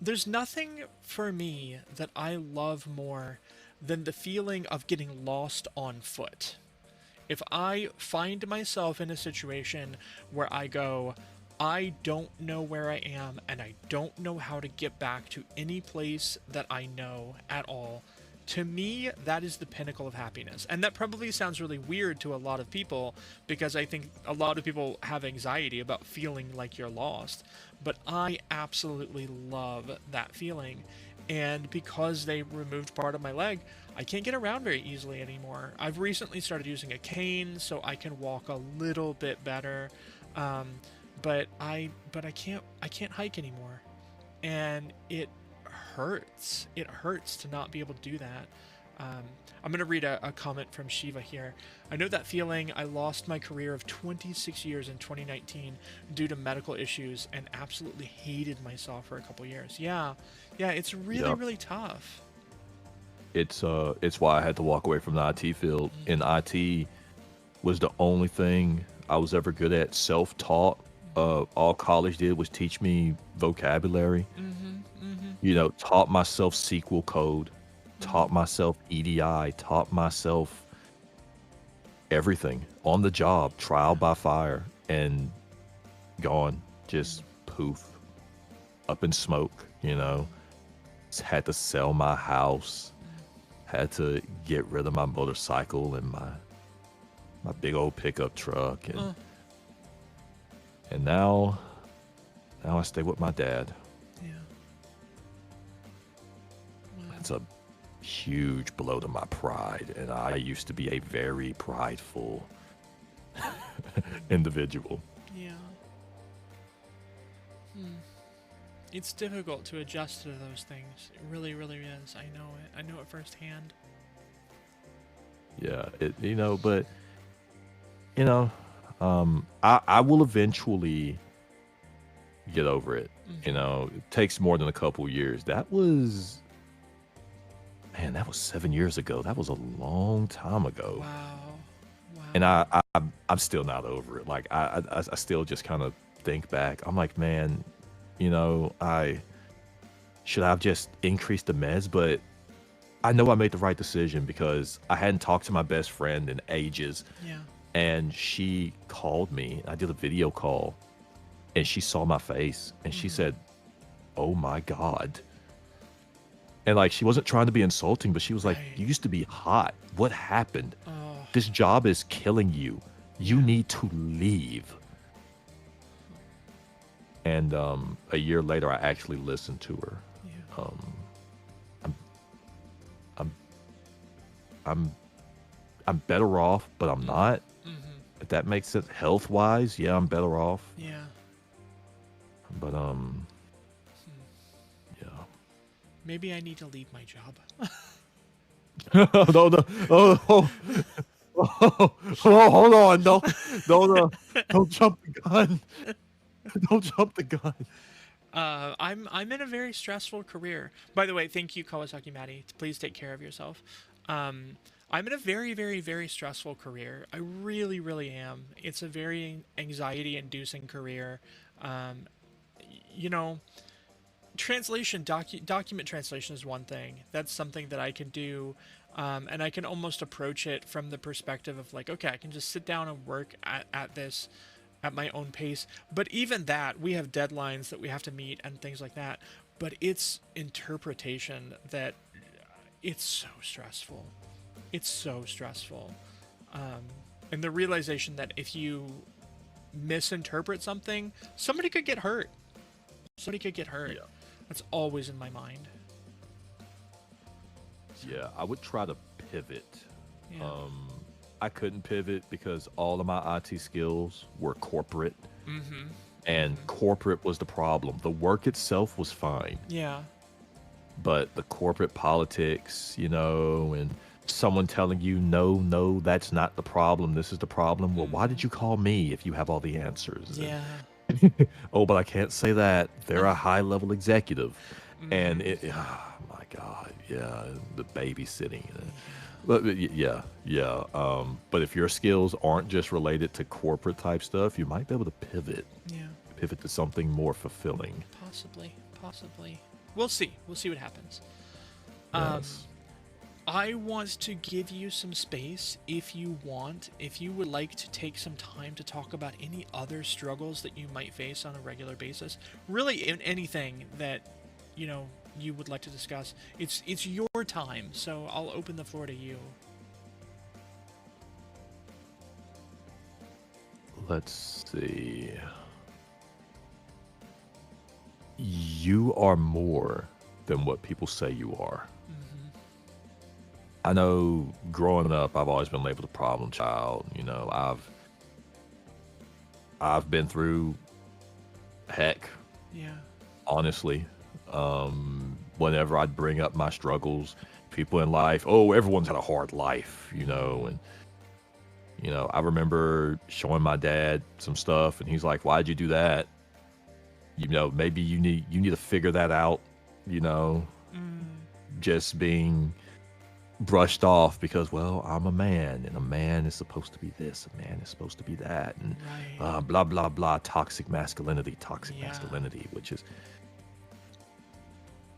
there's nothing for me that I love more than the feeling of getting lost on foot. If I find myself in a situation where I go, I don't know where I am and I don't know how to get back to any place that I know at all, to me, that is the pinnacle of happiness. And that probably sounds really weird to a lot of people because I think a lot of people have anxiety about feeling like you're lost. But I absolutely love that feeling. And because they removed part of my leg, I can't get around very easily anymore. I've recently started using a cane so I can walk a little bit better. Um, but I can't hike anymore, and it hurts. It hurts to not be able to do that. Um, I'm going to read a comment from Shiva here. I know that feeling. I lost my career of 26 years in 2019 due to medical issues and absolutely hated myself for a couple years. Yeah, yeah, it's really, Yep. really tough. It's why I had to walk away from the IT field. And IT was the only thing I was ever good at, self-taught. All college did was teach me vocabulary. Mm-hmm, mm-hmm, You know, taught myself SQL code, mm-hmm. taught myself EDI, taught myself everything on the job, trial Yeah. by fire, and gone, just poof, up in smoke. You know, had to sell my house, had to get rid of my motorcycle and my big old pickup truck, Uh, and now I stay with my dad. yeah. Wow. It's a huge blow to my pride, and I used to be a very prideful individual. Yeah. Hmm. It's difficult to adjust to those things. It really, really is. I know it. I know it firsthand. Yeah, but you know, I will eventually get over it. Mm-hmm. It takes more than a couple years. That was, man, that was 7 years ago. That was a long time ago. Wow. And Wow. I'm still not over it. Like I still just kind of think back. I'm like, man, I should have just increased the meds, but I know I made the right decision because I hadn't talked to my best friend in ages, Yeah. and she called me. I did a video call, and she saw my face, and she Mm-hmm. said, "Oh my God." And like, she wasn't trying to be insulting, but she was like, Right. "You used to be hot. What happened? Oh. This job is killing you. You Yeah. need to leave." And a year later, I actually listened to her. Yeah. Um, I'm, I'm, I'm, I'm better off, but I'm Mm-hmm. not. Mm-hmm. If that makes sense, health wise, yeah, I'm better off. Yeah. But Hmm. yeah. Maybe I need to leave my job. No, no, oh, hold on, don't jump the gun, don't jump the gun. I'm in a very stressful career. By the way, thank you, Kawasaki Maddie. Please take care of yourself. Um, I'm in a very, very, very stressful career. I really, really am. It's a very anxiety-inducing career. Um, you know, document translation is one thing. That's something that I can do, and I can almost approach it from the perspective of like, okay, I can just sit down and work at this at my own pace. But even that, we have deadlines that we have to meet and things like that. But it's interpretation that it's so stressful. It's so stressful. Um, and the realization that if you misinterpret something, somebody could get hurt. Somebody could get hurt. Yeah, That's always in my mind. So, yeah, I would try to pivot. yeah. Um, I couldn't pivot because all of my IT skills were corporate, Mm-hmm. and Mm-hmm. corporate was the problem. The work itself was fine, Yeah. but the corporate politics, and someone telling you, no, no, that's not the problem. This is the problem. Well, why Mm-hmm. did you call me if you have all the answers? And, Yeah. oh, but I can't say that. They're a high level executive. And Mm-hmm. oh my God, yeah, the babysitting. Yeah. But yeah, yeah. But if your skills aren't just related to corporate type stuff, you might be able to Yeah. pivot to something more fulfilling. Possibly. Possibly. We'll see. We'll see what happens. Um, Yes. I want to give you some space if you want. If you would like to take some time to talk about any other struggles that you might face on a regular basis, really in anything that you would like to discuss, it's your time. So I'll open the floor to you. Let's see. You are more than what people say you are. Mm-hmm. I know growing up, I've always been labeled a problem child. I've been through heck, Yeah. honestly, whenever I'd bring up my struggles, people in life, oh, everyone's had a hard life, and I remember showing my dad some stuff, and he's like, "Why'd you do that? Maybe you need to figure that out." You know, Mm, just being brushed off because, well, I'm a man, and a man is supposed to be this, a man is supposed to be that, and right. blah blah blah, toxic masculinity, Yeah. which is,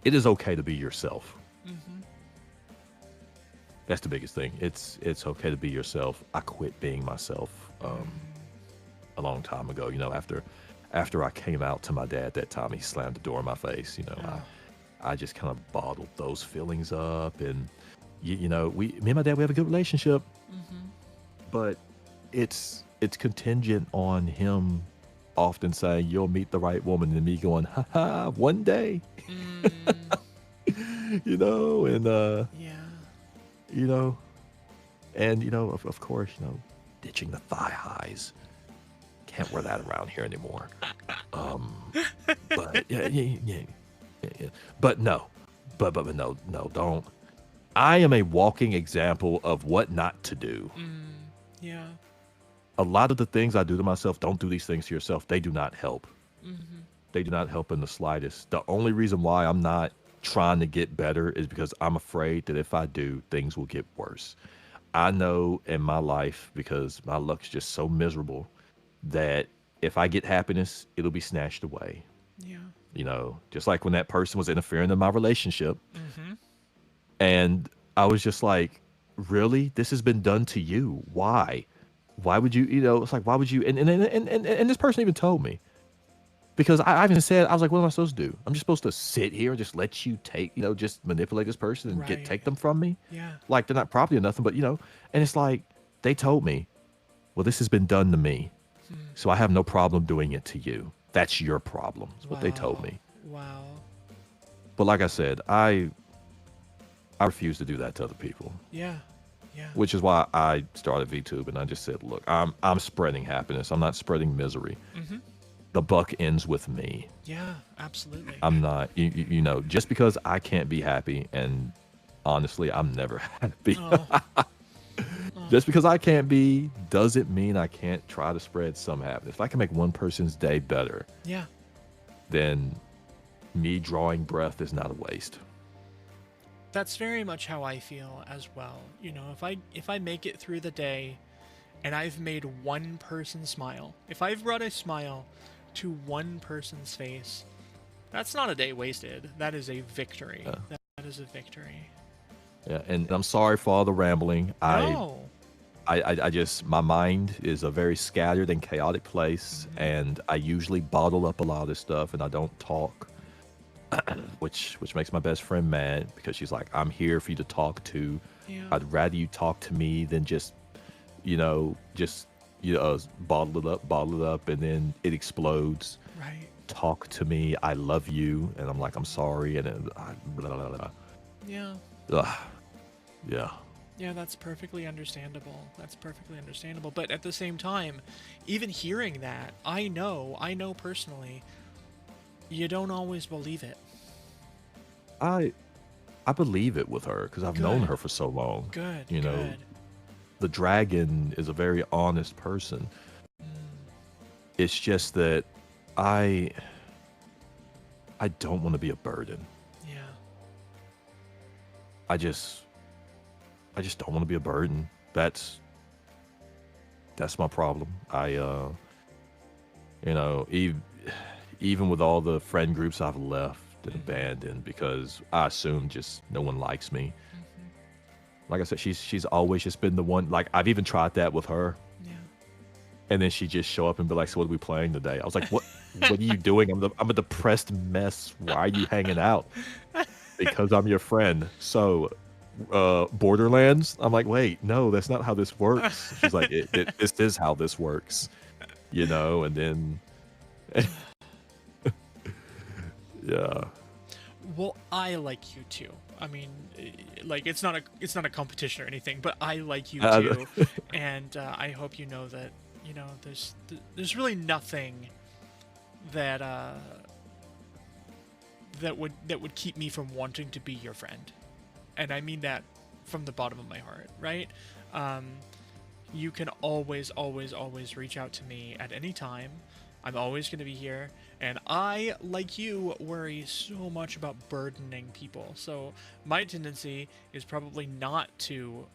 it is okay to be yourself. Mm-hmm. That's the biggest thing. It's okay to be yourself. I quit being myself a long time ago. After I came out to my dad that time, he slammed the door in my face. Oh. I just kind of bottled those feelings up, and me and my dad, we have a good relationship, Mm-hmm. but it's contingent on him often saying, "You'll meet the right woman," and me going, "Ha ha, one day," Mm, and yeah. you know, and of course, ditching the thigh highs. Can't wear that around here anymore. But yeah. But no, but no, don't. I am a walking example of what not to do. Yeah. A lot of the things I do to myself, don't do these things to yourself. They do not help. Mm-hmm. They do not help in the slightest. The only reason why I'm not trying to get better is because I'm afraid that if I do, things will get worse. I know in my life, because my luck's just so miserable, that if I get happiness, it'll be snatched away. Yeah. Just like when that person was interfering in my relationship. Mm-hmm. And I was just like, really? This has been done to you. Why? Why would you, it's like, why would you? And this person even told me. Because I even said, I was like, what am I supposed to do? I'm just supposed to sit here and just let you just manipulate this person and Right. take them from me? Yeah. Like, they're not property or nothing, but, and it's like, they told me, well, this has been done to me, so I have no problem doing it to you. That's your problem. That's what they told me. Wow. But like I said, I refuse to do that to other people. Yeah. Yeah. Which is why I started VTube, and I just said, look, I'm spreading happiness. I'm not spreading misery. Mm-hmm. The buck ends with me. Yeah, absolutely. I'm not, just because I can't be happy, and honestly, I'm never happy. Oh. Just because I can't be doesn't mean I can't try to spread some happiness. If I can make one person's day better, Yeah. then me drawing breath is not a waste. That's very much how I feel as well. If I make it through the day and I've made one person smile, if I've brought a smile to one person's face, that's not a day wasted. That is a victory. Yeah. That is a victory. Yeah, and I'm sorry for all the rambling. No. I just, my mind is a very scattered and chaotic place, and I usually bottle up a lot of this stuff, and I don't talk, which makes my best friend mad, because she's like, I'm here for you to talk to. Yeah. I'd rather you talk to me than just bottle it up, and then it explodes. Right. Talk to me. I love you, and I'm like, I'm sorry, and then blah, blah, blah. Yeah. Ugh. Yeah. Yeah, that's perfectly understandable. That's perfectly understandable. But at the same time, even hearing that, I know personally, you don't always believe it. I believe it with her because I've known her for so long. Good. Good. The dragon is a very honest person. It's just that I don't want to be a burden. Yeah. I just don't want to be a burden. That's my problem. Even with all the friend groups I've left and abandoned because I assume just no one likes me. Like I said, she's always just been the one. Like, I've even tried that with her. Yeah. And then she just show up and be like, so what are we playing today? I was like, what are you doing? I'm a depressed mess. Why are you hanging out? Because I'm your friend. So Borderlands? I'm like, wait, no, that's not how this works. She's like, this is how this works. And then yeah. Well, I like you too. I mean, like, it's not a competition or anything, but I like you too, and I hope you know that there's really nothing that that would keep me from wanting to be your friend. And I mean that from the bottom of my heart, right? Um, you can always, always, always reach out to me at any time. I'm always going to be here. And I, like you, worry so much about burdening people. So my tendency is probably not to,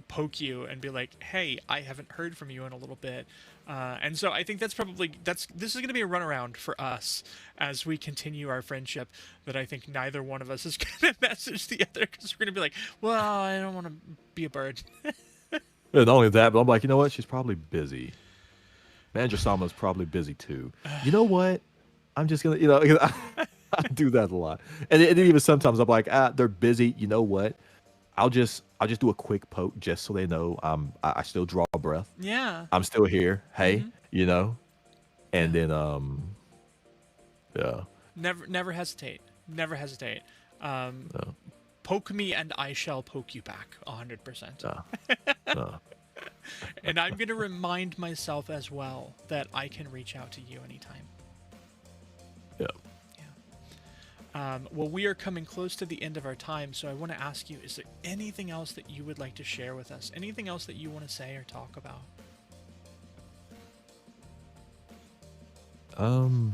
poke you and be like, hey, I haven't heard from you in a little bit. And so I think this is going to be a runaround for us as we continue our friendship, that I think neither one of us is going to message the other, because we're going to be like, well, I don't want to be a bird. And not only that, but I'm like, you know what? She's probably busy. Manager Sama's probably busy too. You know what? I'm just gonna, 'cause I do that a lot, and even sometimes I'm like, they're busy. You know what? I'll just do a quick poke just so they know I still draw a breath. Yeah. I'm still here. Hey, Mm-hmm. and Yeah. then yeah, Never hesitate. Never hesitate. no, Poke me and I shall poke you back 100%. no, no, And I'm going to remind myself as well that I can reach out to you anytime. yeah. Well, we are coming close to the end of our time, so I want to ask you, is there anything else that you would like to share with us? Anything else that you want to say or talk about? Um,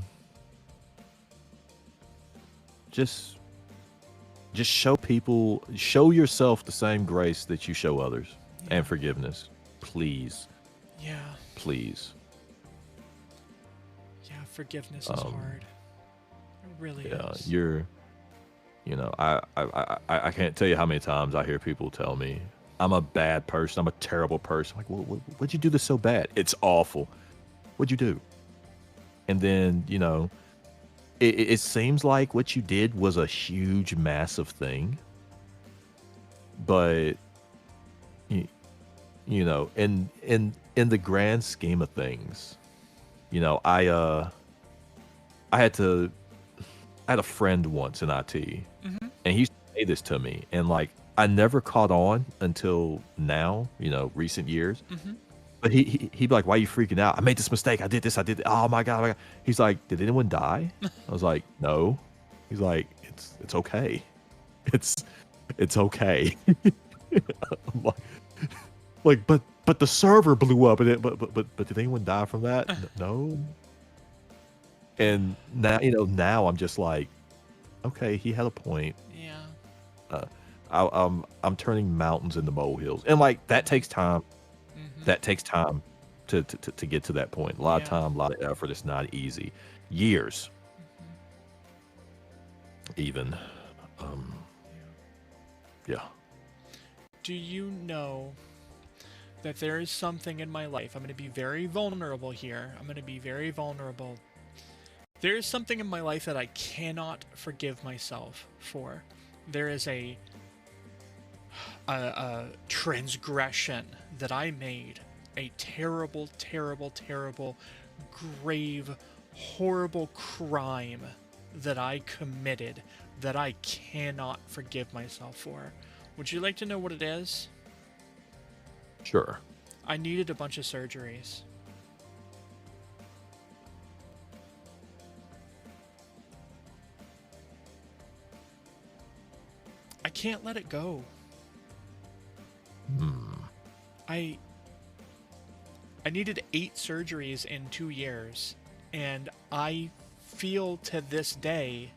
just show yourself the same grace that you show others, Yeah. and forgiveness, please, Yeah. please. Yeah, forgiveness is hard. It really Yeah, is. I can't tell you how many times I hear people tell me I'm a bad person, I'm a terrible person. I'm like, what'd you do that's so bad? It's awful. What'd you do? And then, it seems like what you did was a huge, massive thing, but in the grand scheme of things, I had a friend once in IT, Mm-hmm. and he used to say this to me, and like I never caught on until now, recent years. Mm-hmm. But he'd be like, "Why are you freaking out? I made this mistake. I did this. I did. Oh my god, oh my god." He's like, "Did anyone die?" I was like, "No." He's like, "It's okay. It's okay." I'm but the server blew up, and but did anyone die from that? No. And now I'm just like, okay, he had a point. Yeah. Uh, I'm turning mountains into molehills, and like that takes time. Mm-hmm. That takes time to get to that point. A lot of Yeah. time, a lot of effort. It's not easy. Years, even. Um, yeah. Do you know that there is something in my life? I'm going to be very vulnerable here. I'm going to be very vulnerable. There is something in my life that I cannot forgive myself for. There is a transgression that I made, a terrible, terrible, terrible, grave, horrible crime that I committed that I cannot forgive myself for. Would you like to know what it is? Sure. I needed a bunch of surgeries. I can't let it go. I needed 8 surgeries in 2 years, and I feel to this day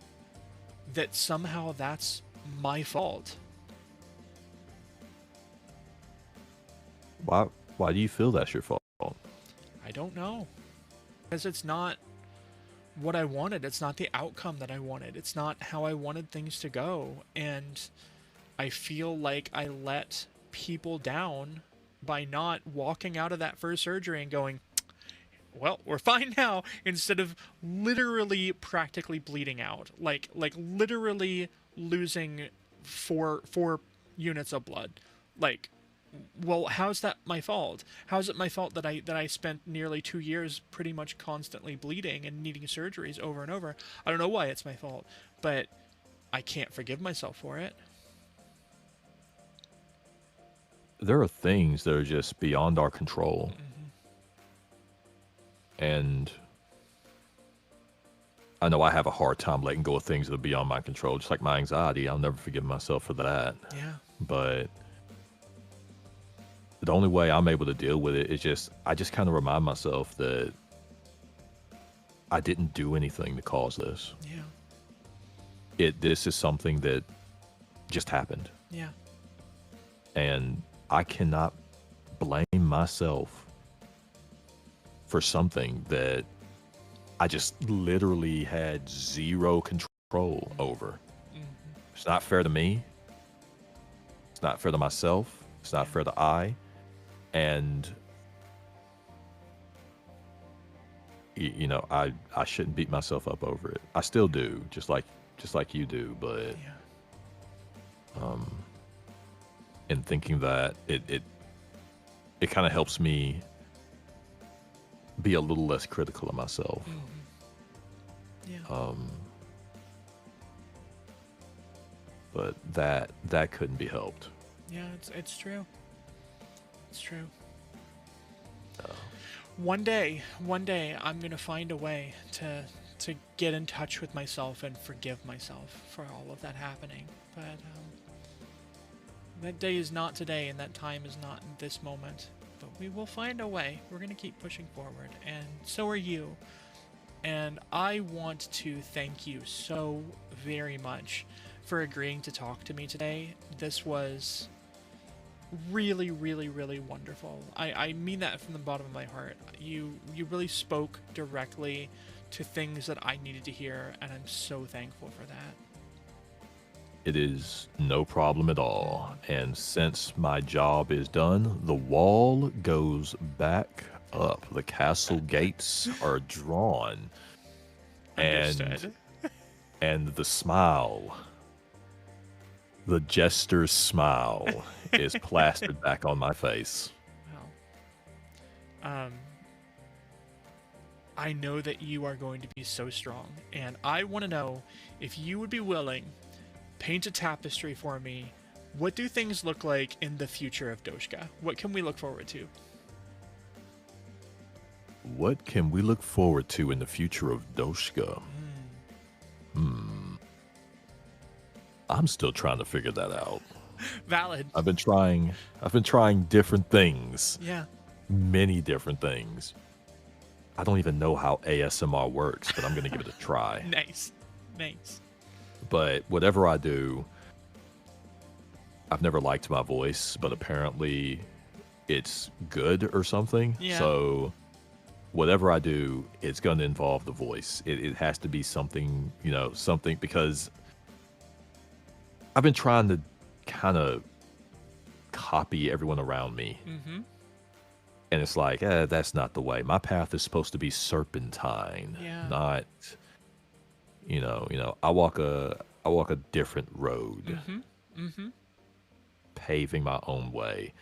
that somehow that's my fault. Why do you feel that's your fault? I don't know. Because it's not what I wanted. It's not the outcome that I wanted. It's not how I wanted things to go. And I feel like I let people down by not walking out of that first surgery and going, well, we're fine now, instead of literally practically bleeding out. Like literally losing four units of blood. Like, well, how's that my fault? How's it my fault that I spent nearly 2 years pretty much constantly bleeding and needing surgeries over and over? I don't know why it's my fault, but I can't forgive myself for it. There are things that are just beyond our control, and I know I have a hard time letting go of things that are beyond my control, just like my anxiety. I'll never forgive myself for that. Yeah. But the only way I'm able to deal with it is I just kind of remind myself that I didn't do anything to cause this. Yeah. This is something that just happened. Yeah. And I cannot blame myself for something that I just literally had zero control over. Mm-hmm. It's not fair to me. It's not fair to myself. It's not fair to I. And you know, I shouldn't beat myself up over it. I still do, just like you do, but in thinking that it kind of helps me be a little less critical of myself. Yeah. But that couldn't be helped. Yeah, it's true. It's true. One day, I'm gonna find a way to get in touch with myself and forgive myself for all of that happening. But that day is not today, and that time is not in this moment. But we will find a way. We're gonna keep pushing forward, and so are you. And I want to thank you so very much for agreeing to talk to me today. This was really, really, really wonderful. I mean that from the bottom of my heart. You really spoke directly to things that I needed to hear, and I'm so thankful for that. It is no problem at all. And since my job is done, the wall goes back up. The castle gates are drawn. Understood. And the smile, the jester's smile, is plastered back on my face. Well, I know that you are going to be so strong, and I want to know if you would be willing paint a tapestry for me. What do things look like in the future of Doshka? What can we look forward to? What can we look forward to in the future of Doshka? I'm still trying to figure that out. Valid. I've been trying different things. Yeah. Many different things. I don't even know how ASMR works, but I'm going to give it a try. Nice. But whatever I do, I've never liked my voice, but apparently it's good or something. Yeah. So whatever I do, it's going to involve the voice. It has to be something, something, because I've been trying to kind of copy everyone around me. Mm-hmm. And it's like, that's not the way. My path is supposed to be serpentine, not, I walk a different road, paving my own way,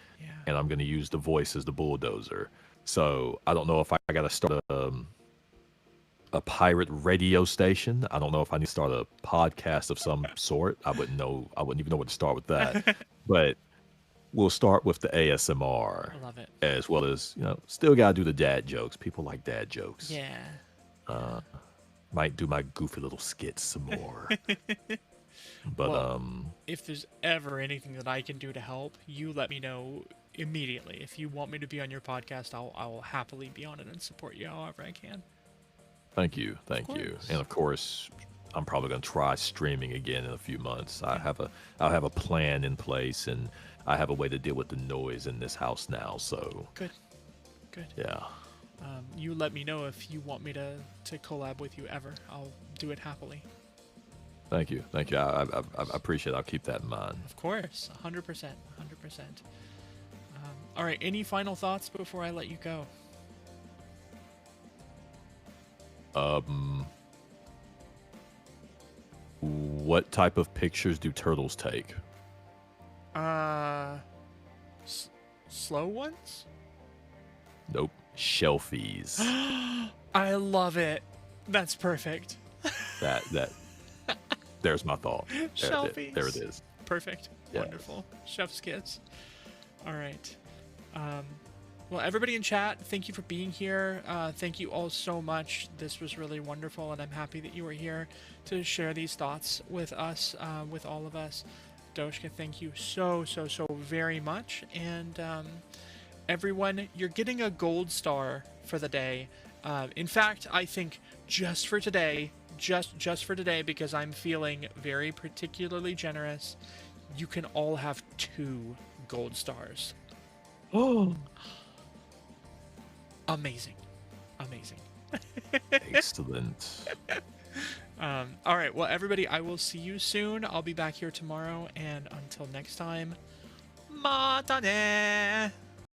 and I'm going to use the voice as the bulldozer. So I don't know if I got to start a pirate radio station. I don't know if I need to start a podcast of some sort. I wouldn't even know where to start with that. But we'll start with the ASMR. I love it. As well as, still got to do the dad jokes. People like dad jokes. Yeah. Might do my goofy little skits some more. But, well, if there's ever anything that I can do to help, you let me know immediately. If you want me to be on your podcast, I'll happily be on it and support you however I can. Thank you. And of course, I'm probably going to try streaming again in a few months. I'll have a plan in place, and I have a way to deal with the noise in this house now. So good. Yeah. You let me know if you want me to collab with you ever. I'll do it happily. Thank you. I appreciate it. I'll keep that in mind. Of course, 100%. All right. Any final thoughts before I let you go? What type of pictures do turtles take? Slow ones? Nope. Shelfies. I love it. That's perfect. that there's my thought. Shelfies. There it is. Perfect. Yeah. Wonderful. Chef's kiss. All right. Well, everybody in chat, thank you for being here. Thank you all so much. This was really wonderful, and I'm happy that you were here to share these thoughts with us, with all of us. Doshka, thank you so, so, so very much. And everyone, you're getting a gold star for the day. In fact, I think just for today, just for today, because I'm feeling very particularly generous, you can all have 2 gold stars. Oh, Amazing. Amazing. excellent. All right. Well, everybody, I will see you soon. I'll be back here tomorrow. And until next time, mata ne!